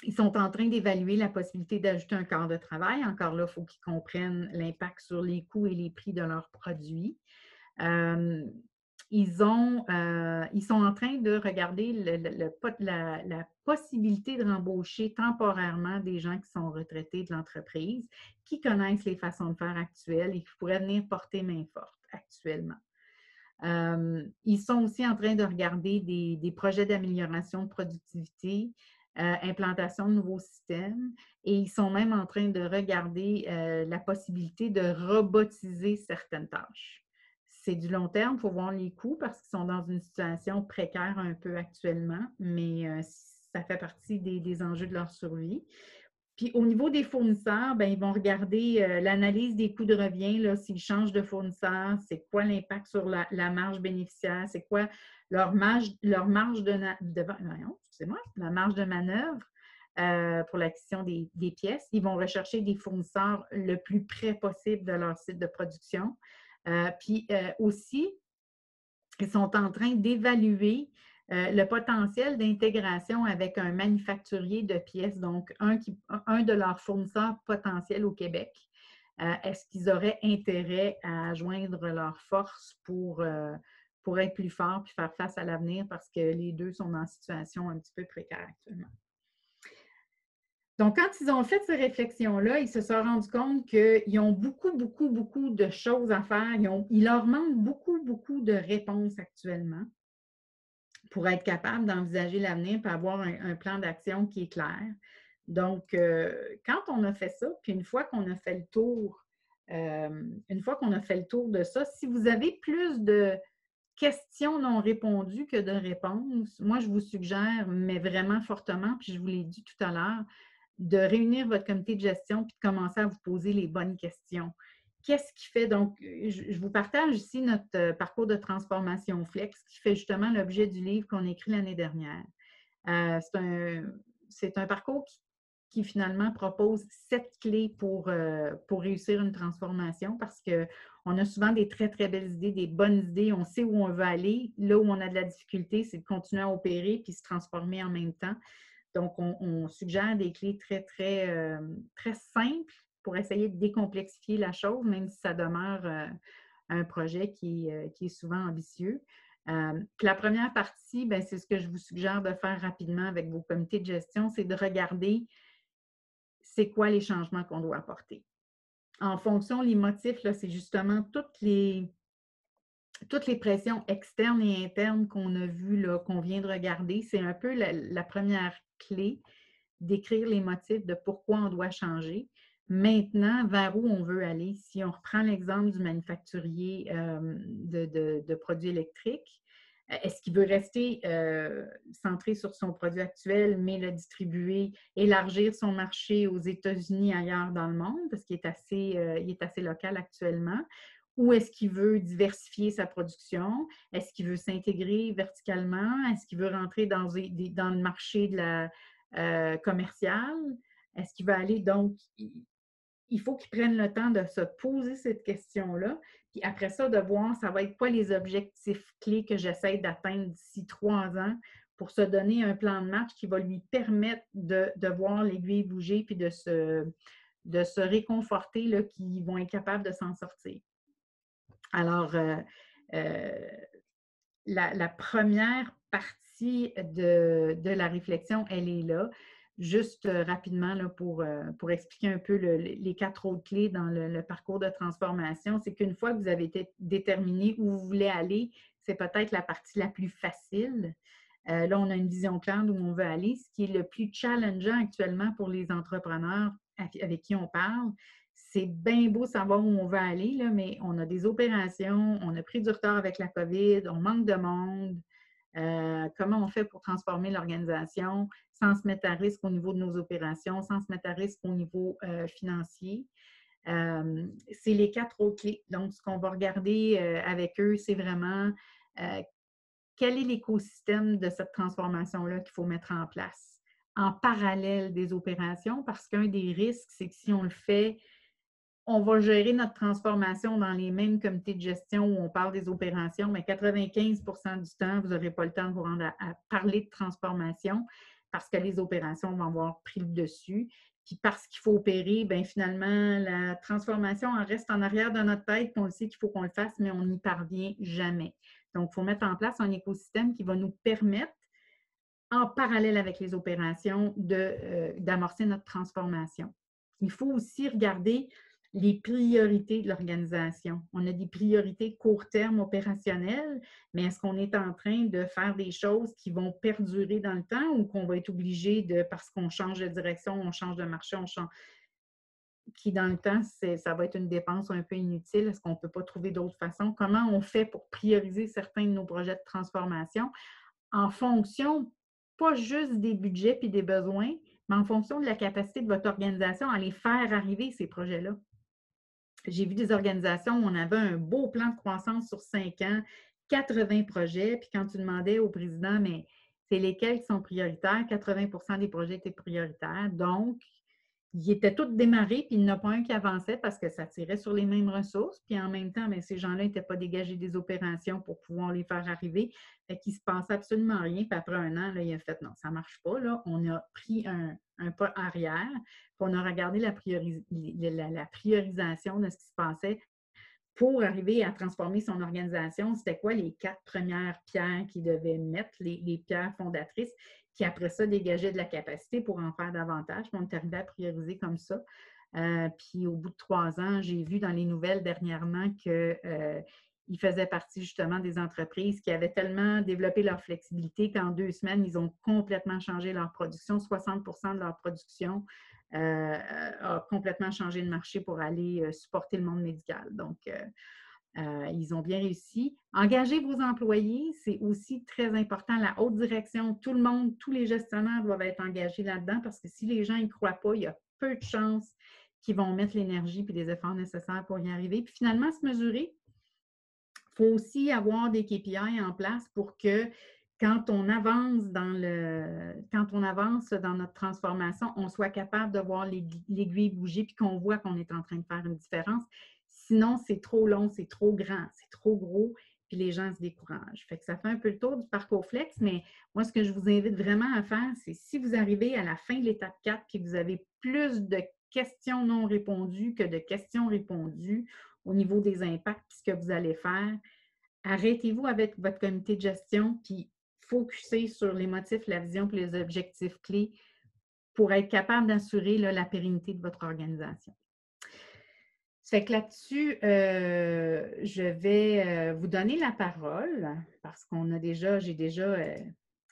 ils sont en train d'évaluer la possibilité d'ajouter un quart de travail. Encore là, il faut qu'ils comprennent l'impact sur les coûts et les prix de leurs produits. Ils sont en train de regarder la possibilité de rembaucher temporairement des gens qui sont retraités de l'entreprise, qui connaissent les façons de faire actuelles et qui pourraient venir porter main forte actuellement. Ils sont aussi en train de regarder des projets d'amélioration de productivité, implantation de nouveaux systèmes, et ils sont même en train de regarder la possibilité de robotiser certaines tâches. C'est du long terme, il faut voir les coûts parce qu'ils sont dans une situation précaire un peu actuellement, mais ça fait partie des enjeux de leur survie. Puis au niveau des fournisseurs, bien, ils vont regarder l'analyse des coûts de revient, s'ils changent de fournisseur, c'est quoi l'impact sur la marge bénéficiaire, c'est quoi leur marge la marge de manœuvre pour l'acquisition des pièces. Ils vont rechercher des fournisseurs le plus près possible de leur site de production. Puis aussi, ils sont en train d'évaluer le potentiel d'intégration avec un manufacturier de pièces, donc un de leurs fournisseurs potentiels au Québec. Est-ce qu'ils auraient intérêt à joindre leurs forces pour être plus forts et faire face à l'avenir parce que les deux sont dans une situation un petit peu précaire actuellement? Donc, quand ils ont fait ces réflexions-là, ils se sont rendus compte qu'ils ont beaucoup, beaucoup, beaucoup de choses à faire. Il leur manque beaucoup, beaucoup de réponses actuellement pour être capable d'envisager l'avenir et avoir un plan d'action qui est clair. Donc, quand on a fait ça, puis une fois qu'on a fait le tour, de ça, si vous avez plus de questions non répondues que de réponses, moi, je vous suggère, mais vraiment fortement, puis je vous l'ai dit tout à l'heure, de réunir votre comité de gestion puis de commencer à vous poser les bonnes questions. Qu'est-ce qui fait, donc, je vous partage ici notre parcours de transformation Flex qui fait justement l'objet du livre qu'on a écrit l'année dernière. C'est un parcours qui finalement propose 7 clés pour réussir une transformation parce qu'on a souvent des très, très belles idées, des bonnes idées, on sait où on veut aller. Là où on a de la difficulté, c'est de continuer à opérer puis se transformer en même temps. Donc, on suggère des clés très, très, très simples pour essayer de décomplexifier la chose, même si ça demeure un projet qui est souvent ambitieux. Puis la première partie, bien, c'est ce que je vous suggère de faire rapidement avec vos comités de gestion, c'est de regarder c'est quoi les changements qu'on doit apporter. En fonction, les motifs, c'est justement toutes les pressions externes et internes qu'on a vues, qu'on vient de regarder. C'est un peu la première clé d'écrire les motifs de pourquoi on doit changer. Maintenant, vers où on veut aller. Si on reprend l'exemple du manufacturier de produits électriques, est-ce qu'il veut rester centré sur son produit actuel, mais le distribuer, élargir son marché aux États-Unis, ailleurs dans le monde, parce qu'il est assez local actuellement? Ou est-ce qu'il veut diversifier sa production? Est-ce qu'il veut s'intégrer verticalement? Est-ce qu'il veut rentrer dans le marché de la commerciale? Est-ce qu'il veut aller? Donc, il faut qu'il prenne le temps de se poser cette question-là. Puis après ça, de voir, ça va être quoi les objectifs clés que j'essaie d'atteindre d'ici 3 ans pour se donner un plan de marche qui va lui permettre de voir l'aiguille bouger puis de se réconforter qu'ils vont être capables de s'en sortir. Alors, la première partie de la réflexion, elle est là. Juste rapidement là, pour expliquer un peu les 4 autres clés dans le parcours de transformation, c'est qu'une fois que vous avez déterminé où vous voulez aller, c'est peut-être la partie la plus facile. Là, on a une vision claire d'où on veut aller. Ce qui est le plus challengeant actuellement pour les entrepreneurs avec qui on parle, c'est bien beau savoir où on veut aller, là, mais on a des opérations, on a pris du retard avec la COVID, on manque de monde. Comment on fait pour transformer l'organisation sans se mettre à risque au niveau de nos opérations, sans se mettre à risque au niveau financier. C'est les 4 autres clés. Donc, ce qu'on va regarder avec eux, c'est vraiment quel est l'écosystème de cette transformation-là qu'il faut mettre en place en parallèle des opérations, parce qu'un des risques, c'est que si on le fait, on va gérer notre transformation dans les mêmes comités de gestion où on parle des opérations, mais 95 du temps, vous n'aurez pas le temps de vous rendre à parler de transformation parce que les opérations vont avoir pris le dessus. Puis parce qu'il faut opérer, bien finalement, la transformation en reste en arrière de notre tête, puis on le sait qu'il faut qu'on le fasse, mais on n'y parvient jamais. Donc, il faut mettre en place un écosystème qui va nous permettre, en parallèle avec les opérations, d'amorcer notre transformation. Il faut aussi regarder les priorités de l'organisation. On a des priorités court terme opérationnelles, mais est-ce qu'on est en train de faire des choses qui vont perdurer dans le temps ou qu'on va être obligé de, parce qu'on change de direction, on change de marché, on change, qui dans le temps, ça va être une dépense un peu inutile. Est-ce qu'on ne peut pas trouver d'autres façons? Comment on fait pour prioriser certains de nos projets de transformation en fonction, pas juste des budgets et des besoins, mais en fonction de la capacité de votre organisation à les faire arriver, ces projets-là? J'ai vu des organisations où on avait un beau plan de croissance sur 5 ans, 80 projets, puis quand tu demandais au président, mais c'est lesquels qui sont prioritaires, 80 des projets étaient prioritaires. Donc, ils étaient tous démarrés, puis il n'y en a pas un qui avançait parce que ça tirait sur les mêmes ressources. Puis en même temps, bien, ces gens-là n'étaient pas dégagés des opérations pour pouvoir les faire arriver. Fait qu'il ne se passait absolument rien. Puis après un an, là, il a fait non, ça ne marche pas. Là. On a pris un pas arrière, puis on a regardé la priorisation de ce qui se passait pour arriver à transformer son organisation. C'était quoi les 4 premières pierres qu'il devait mettre, les pierres fondatrices, qui après ça dégageaient de la capacité pour en faire davantage. Puis on est arrivé à prioriser comme ça. Puis au bout de 3 ans, j'ai vu dans les nouvelles dernièrement qu'il faisait partie justement des entreprises qui avaient tellement développé leur flexibilité qu'en 2 semaines, ils ont complètement changé leur production. 60 de leur production a complètement changé de marché pour aller supporter le monde médical. Donc, ils ont bien réussi. Engager vos employés, c'est aussi très important. La haute direction, tout le monde, tous les gestionnaires doivent être engagés là-dedans parce que si les gens n'y croient pas, il y a peu de chances qu'ils vont mettre l'énergie et les efforts nécessaires pour y arriver. Puis finalement, se mesurer. Il faut aussi avoir des KPI en place pour que quand on avance dans notre transformation, on soit capable de voir l'aiguille bouger puis qu'on voit qu'on est en train de faire une différence. Sinon, c'est trop long, c'est trop grand, c'est trop gros, puis les gens se découragent. Fait que ça fait un peu le tour du parcours flex, mais moi, ce que je vous invite vraiment à faire, c'est si vous arrivez à la fin de l'étape 4 et que vous avez plus de questions non répondues que de questions répondues au niveau des impacts puis ce que vous allez faire, arrêtez-vous avec votre comité de gestion puis focussez sur les motifs, la vision et les objectifs clés pour être capable d'assurer la pérennité de votre organisation. C'est que là-dessus, je vais vous donner la parole parce j'ai déjà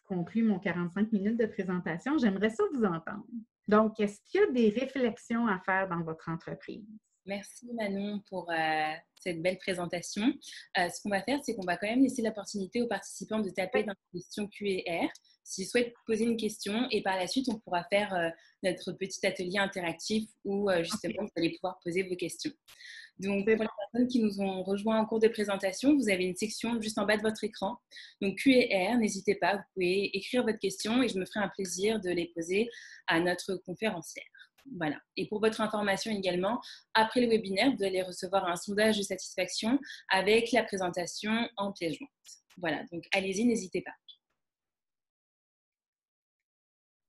conclu mon 45 minutes de présentation. J'aimerais ça vous entendre. Donc, est-ce qu'il y a des réflexions à faire dans votre entreprise?
Merci Manon pour cette belle présentation. Ce qu'on va faire, c'est qu'on va quand même laisser l'opportunité aux participants de taper dans la question Q&R s'ils souhaitent poser une question et par la suite, on pourra faire notre petit atelier interactif où justement, vous allez pouvoir poser vos questions. Donc, pour les personnes qui nous ont rejoints en cours de présentation, vous avez une section juste en bas de votre écran. Donc, Q&R, n'hésitez pas, vous pouvez écrire votre question et je me ferai un plaisir de les poser à notre conférencière. Voilà. Et pour votre information également, après le webinaire, vous allez recevoir un sondage de satisfaction avec la présentation en pièce jointe. Voilà, donc allez-y, n'hésitez pas.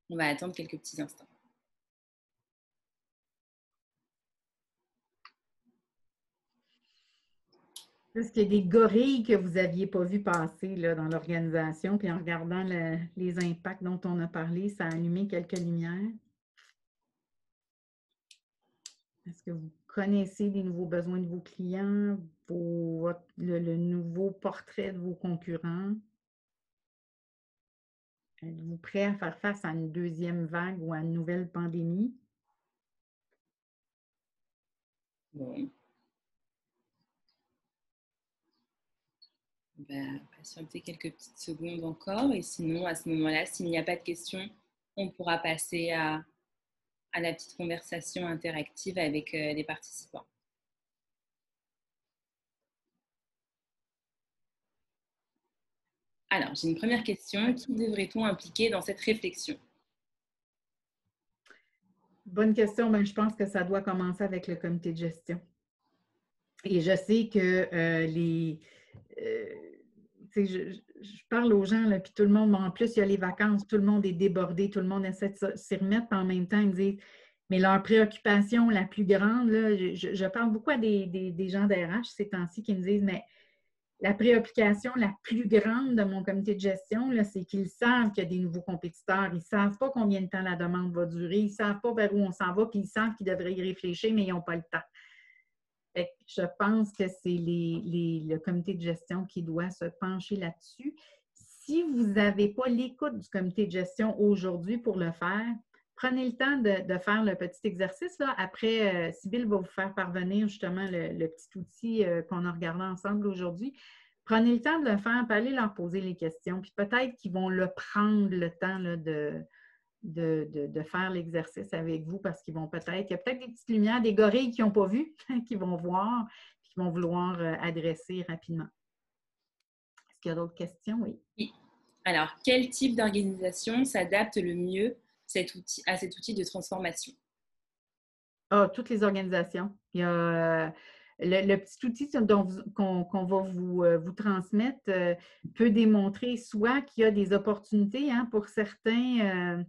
On va attendre quelques petits instants.
Est-ce qu'il y a des gorilles que vous n'aviez pas vu passer là, dans l'organisation, puis en regardant les impacts dont on a parlé, ça a allumé quelques lumières? Est-ce que vous connaissez les nouveaux besoins de vos clients, le nouveau portrait de vos concurrents? Êtes-vous prêt à faire face à une deuxième vague ou à une nouvelle pandémie?
Bon, on va patienter quelques petites secondes encore. Et sinon, à ce moment-là, s'il n'y a pas de questions, on pourra passer à la petite conversation interactive avec les participants. Alors, j'ai une première question. Qui devrait-on impliquer dans cette réflexion?
Bonne question. Ben, je pense que ça doit commencer avec le comité de gestion. Et je sais que je parle aux gens, là, puis tout le monde, en plus, il y a les vacances, tout le monde est débordé, tout le monde essaie de s'y remettre, puis en même temps, ils me disent, mais leur préoccupation la plus grande, là, je parle beaucoup à des gens d'RH ces temps-ci qui me disent, mais la préoccupation la plus grande de mon comité de gestion, c'est qu'ils savent qu'il y a des nouveaux compétiteurs. Ils ne savent pas combien de temps la demande va durer. Ils ne savent pas vers où on s'en va, puis ils savent qu'ils devraient y réfléchir, mais ils n'ont pas le temps. Je pense que c'est le comité de gestion qui doit se pencher là-dessus. Si vous n'avez pas l'écoute du comité de gestion aujourd'hui pour le faire, prenez le temps de faire le petit exercice. Là. Après, Sybille va vous faire parvenir justement le petit outil qu'on a regardé ensemble aujourd'hui. Prenez le temps de le faire, puis allez leur poser les questions. Puis peut-être qu'ils vont le prendre le temps là, de faire l'exercice avec vous parce qu'il y a peut-être des petites lumières, des gorilles qui n'ont pas vu, qui vont voir, qui vont vouloir adresser rapidement. Est-ce qu'il y a d'autres questions? Oui.
Oui. Alors, quel type d'organisation s'adapte le mieux à cet outil de transformation?
Ah, toutes les organisations. Il y a le petit outil qu'on va vous transmettre peut démontrer soit qu'il y a des opportunités pour certains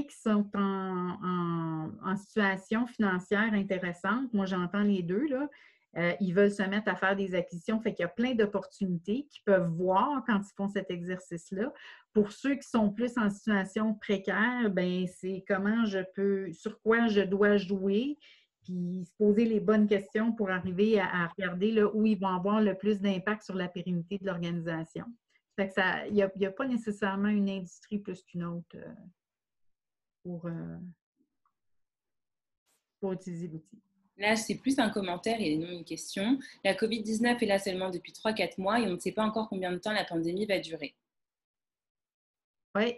qui sont en situation financière intéressante. Moi, j'entends les deux, là. Ils veulent se mettre à faire des acquisitions. Fait qu'il y a plein d'opportunités qu'ils peuvent voir quand ils font cet exercice-là. Pour ceux qui sont plus en situation précaire, ben c'est sur quoi je dois jouer, puis se poser les bonnes questions pour arriver à regarder là, où ils vont avoir le plus d'impact sur la pérennité de l'organisation. Fait que il n'y a pas nécessairement une industrie plus qu'une autre pour utiliser l'outil.
Là, c'est plus un commentaire et non une question. La COVID-19 est là seulement depuis 3-4 mois et on ne sait pas encore combien de temps la pandémie va durer.
Oui.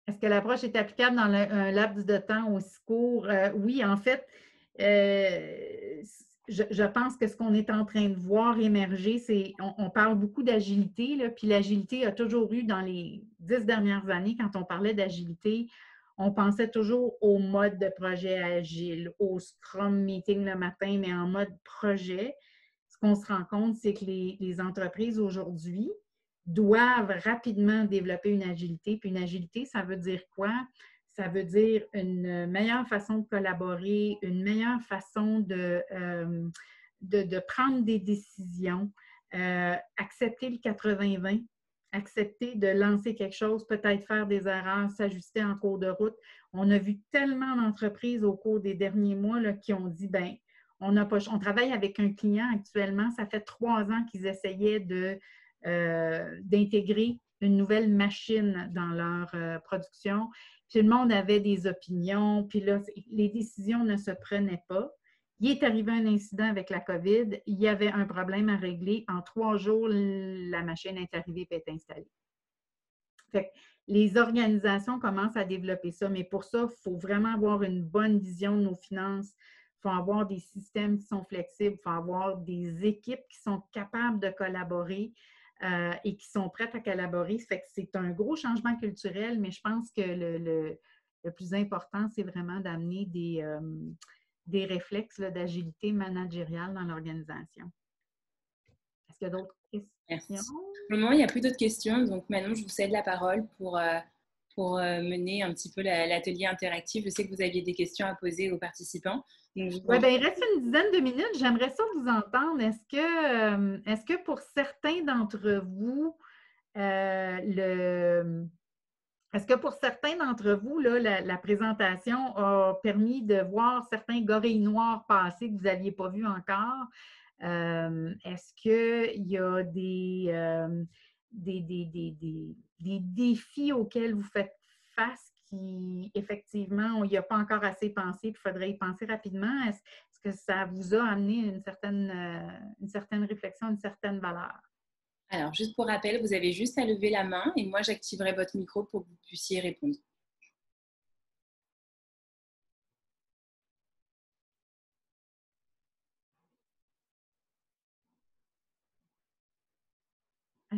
Est-ce que l'approche est applicable dans un laps de temps aussi court? Oui, en fait, je pense que ce qu'on est en train de voir émerger, c'est, on parle beaucoup d'agilité, puis l'agilité a toujours eu dans les 10 dernières années, quand on parlait d'agilité, on pensait toujours au mode de projet agile, au Scrum Meeting le matin, mais en mode projet. Ce qu'on se rend compte, c'est que les entreprises aujourd'hui doivent rapidement développer une agilité. Puis une agilité, ça veut dire quoi? Ça veut dire une meilleure façon de collaborer, une meilleure façon de prendre des décisions, accepter le 80-20, accepter de lancer quelque chose, peut-être faire des erreurs, s'ajuster en cours de route. On a vu tellement d'entreprises au cours des derniers mois là, qui ont dit, ben, on travaille avec un client actuellement, ça fait 3 ans qu'ils essayaient d'intégrer une nouvelle machine dans leur production. Puis le monde avait des opinions, puis là, les décisions ne se prenaient pas. Il est arrivé un incident avec la COVID, il y avait un problème à régler. En 3 jours, la machine est arrivée et est installée. Fait que les organisations commencent à développer ça, mais pour ça, il faut vraiment avoir une bonne vision de nos finances. Il faut avoir des systèmes qui sont flexibles, il faut avoir des équipes qui sont capables de collaborer et qui sont prêtes à collaborer. Fait que c'est un gros changement culturel, mais je pense que le plus important, c'est vraiment d'amener des réflexes d'agilité managériale dans l'organisation. Est-ce qu'il y a d'autres questions?
Merci. Pour le moment, il n'y a plus d'autres questions. Donc maintenant, je vous cède la parole pour mener un petit peu l'atelier interactif. Je sais que vous aviez des questions à poser aux participants. Donc, je vous
Oui,
en
bien, il reste une dizaine de minutes. J'aimerais ça vous entendre. Est-ce que pour certains d'entre vous, est-ce que pour certains d'entre vous, là, la présentation a permis de voir certains gorilles noirs passer que vous n'aviez pas vus encore? Est-ce qu'il y a des défis auxquels vous faites face qui, effectivement, il n'y a pas encore assez pensé, puis il faudrait y penser rapidement? Est-ce que ça vous a amené une certaine réflexion, une certaine valeur?
Alors, juste pour rappel, vous avez juste à lever la main et moi, j'activerai votre micro pour que vous puissiez répondre.
Ah,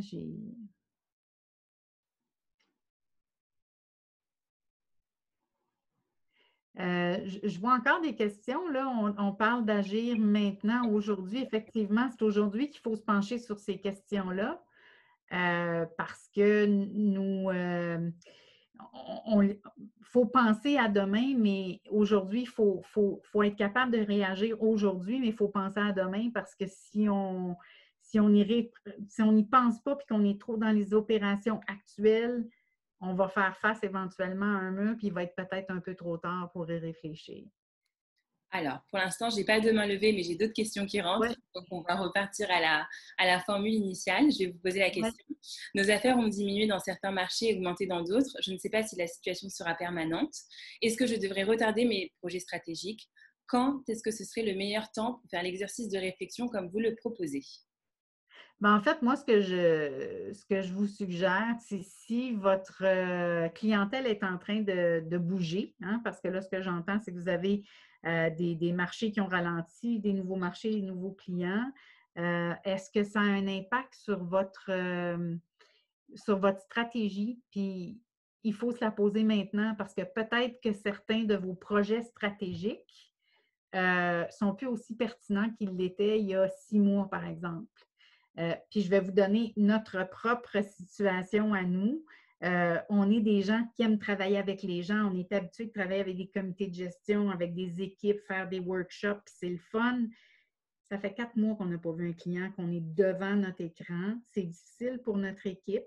je vois encore des questions. Là, on parle d'agir maintenant, aujourd'hui. Effectivement, c'est aujourd'hui qu'il faut se pencher sur ces questions-là parce que il faut penser à demain, mais aujourd'hui, faut être capable de réagir aujourd'hui, mais il faut penser à demain parce que si on n'y pense pas puis qu'on est trop dans les opérations actuelles, on va faire face éventuellement à un mur, puis il va être peut-être un peu trop tard pour y réfléchir.
Alors, pour l'instant, je n'ai pas de main levée, mais j'ai d'autres questions qui
Oui,
rentrent. Donc, on va repartir à la formule initiale. Je vais vous poser la
oui.
question. Nos affaires ont diminué dans certains marchés et augmenté dans d'autres. Je ne sais pas si la situation sera permanente. Est-ce que je devrais retarder mes projets stratégiques? Quand est-ce que ce serait le meilleur temps pour faire l'exercice de réflexion comme vous le proposez?
Ben, en fait, moi, ce que je vous suggère, c'est si votre clientèle est en train de bouger, hein, parce que là, ce que j'entends, c'est que vous avez des marchés qui ont ralenti, des nouveaux marchés, des nouveaux clients. Est-ce que ça a un impact sur votre stratégie? Puis, il faut se la poser maintenant parce que peut-être que certains de vos projets stratégiques sont plus aussi pertinents qu'ils l'étaient il y a 6 mois, par exemple. Puis je vais vous donner notre propre situation à nous. On est des gens qui aiment travailler avec les gens. On est habitué de travailler avec des comités de gestion, avec des équipes, faire des workshops, puis c'est le fun. Ça fait 4 mois qu'on n'a pas vu un client, qu'on est devant notre écran. C'est difficile pour notre équipe.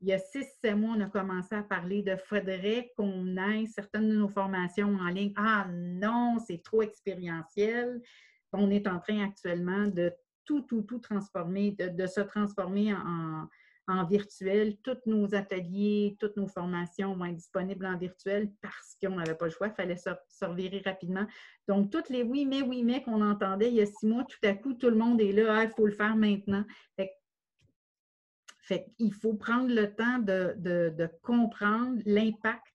Il y a 6, 7 mois, on a commencé à parler de faudrait qu'on aille certaines de nos formations en ligne. Ah non, c'est trop expérientiel. On est en train actuellement de tout transformer, de se transformer en virtuel. Tous nos ateliers, toutes nos formations vont être disponibles en virtuel parce qu'on n'avait pas le choix, il fallait se revirer rapidement. Donc, toutes les oui, mais qu'on entendait il y a 6 mois, tout à coup, tout le monde est là, il faut le faire maintenant. Fait qu'il faut prendre le temps de comprendre l'impact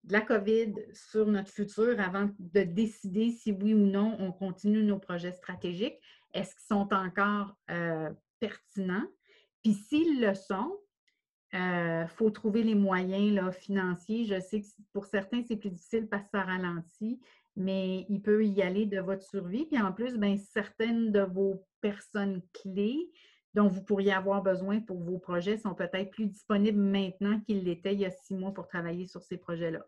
de la COVID sur notre futur avant de décider si oui ou non on continue nos projets stratégiques. Est-ce qu'ils sont encore pertinents? Puis s'ils le sont, il faut trouver les moyens là, financiers. Je sais que pour certains, c'est plus difficile parce que ça ralentit, mais il peut y aller de votre survie. Puis en plus, bien, certaines de vos personnes clés dont vous pourriez avoir besoin pour vos projets sont peut-être plus disponibles maintenant qu'ils l'étaient il y a 6 mois pour travailler sur ces projets-là.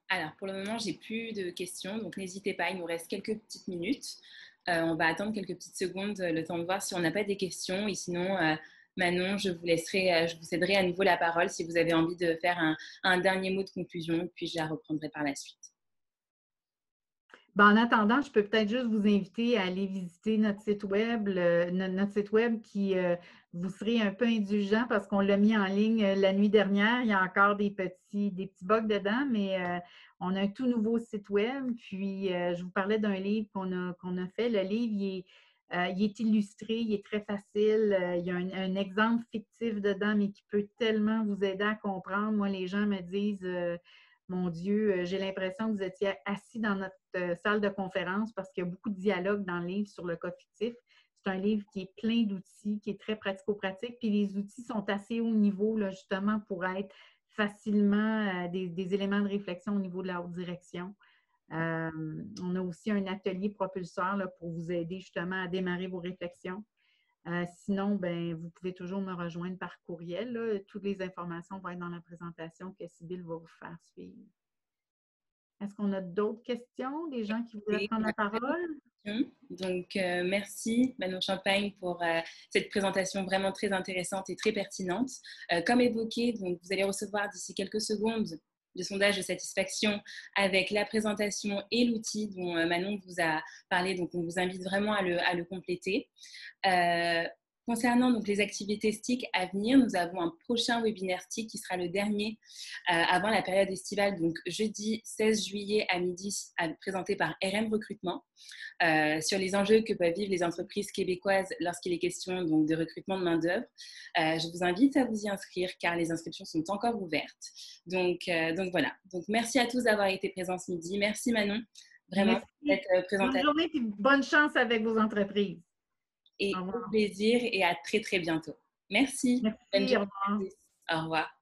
Alors, pour le moment, j'ai plus de questions, donc n'hésitez pas, il nous reste quelques petites minutes. On va attendre quelques petites secondes, le temps de voir si on n'a pas des questions. Et sinon, Manon, je vous laisserai, je vous céderai à nouveau la parole si vous avez envie de faire un dernier mot de conclusion, puis je la reprendrai par la suite.
Ben, en attendant, je peux peut-être juste vous inviter à aller visiter notre site web, notre site web qui vous serez un peu indulgent parce qu'on l'a mis en ligne la nuit dernière. Il y a encore des petits bugs dedans, mais on a un tout nouveau site web. Puis, je vous parlais d'un livre qu'on a fait. Le livre, il est illustré, il est très facile. Il y a un exemple fictif dedans, mais qui peut tellement vous aider à comprendre. Moi, les gens me disent mon Dieu, j'ai l'impression que vous étiez assis dans notre salle de conférence parce qu'il y a beaucoup de dialogues dans le livre sur le cas fictif. C'est un livre qui est plein d'outils, qui est très pratico-pratique, puis les outils sont assez haut niveau, là, justement, pour être facilement des éléments de réflexion au niveau de la haute direction. On a aussi un atelier propulseur là, pour vous aider justement à démarrer vos réflexions. Sinon, ben, vous pouvez toujours me rejoindre par courriel, là. Toutes les informations vont être dans la présentation que Sybille va vous faire suivre. Est-ce qu'on a d'autres questions, des gens qui voudraient prendre la parole?
Donc, merci Manon Champagne pour cette présentation vraiment très intéressante et très pertinente. Comme évoqué, donc, vous allez recevoir d'ici quelques secondes le sondage de satisfaction avec la présentation et l'outil dont Manon vous a parlé. Donc, on vous invite vraiment à le compléter. Concernant donc, les activités STIC à venir, nous avons un prochain webinaire STIC qui sera le dernier avant la période estivale, donc jeudi 16 juillet à midi, présenté par RM Recrutement, sur les enjeux que peuvent vivre les entreprises québécoises lorsqu'il est question donc, de recrutement de main-d'œuvre. Je vous invite à vous y inscrire car les inscriptions sont encore ouvertes. Donc voilà. Donc, merci à tous d'avoir été présents ce midi. Merci Manon, vraiment, pour cette présentation.
Bonne journée et bonne chance avec vos entreprises.
Et au plaisir et à très, très bientôt. Merci.
Merci, au revoir.
Au revoir.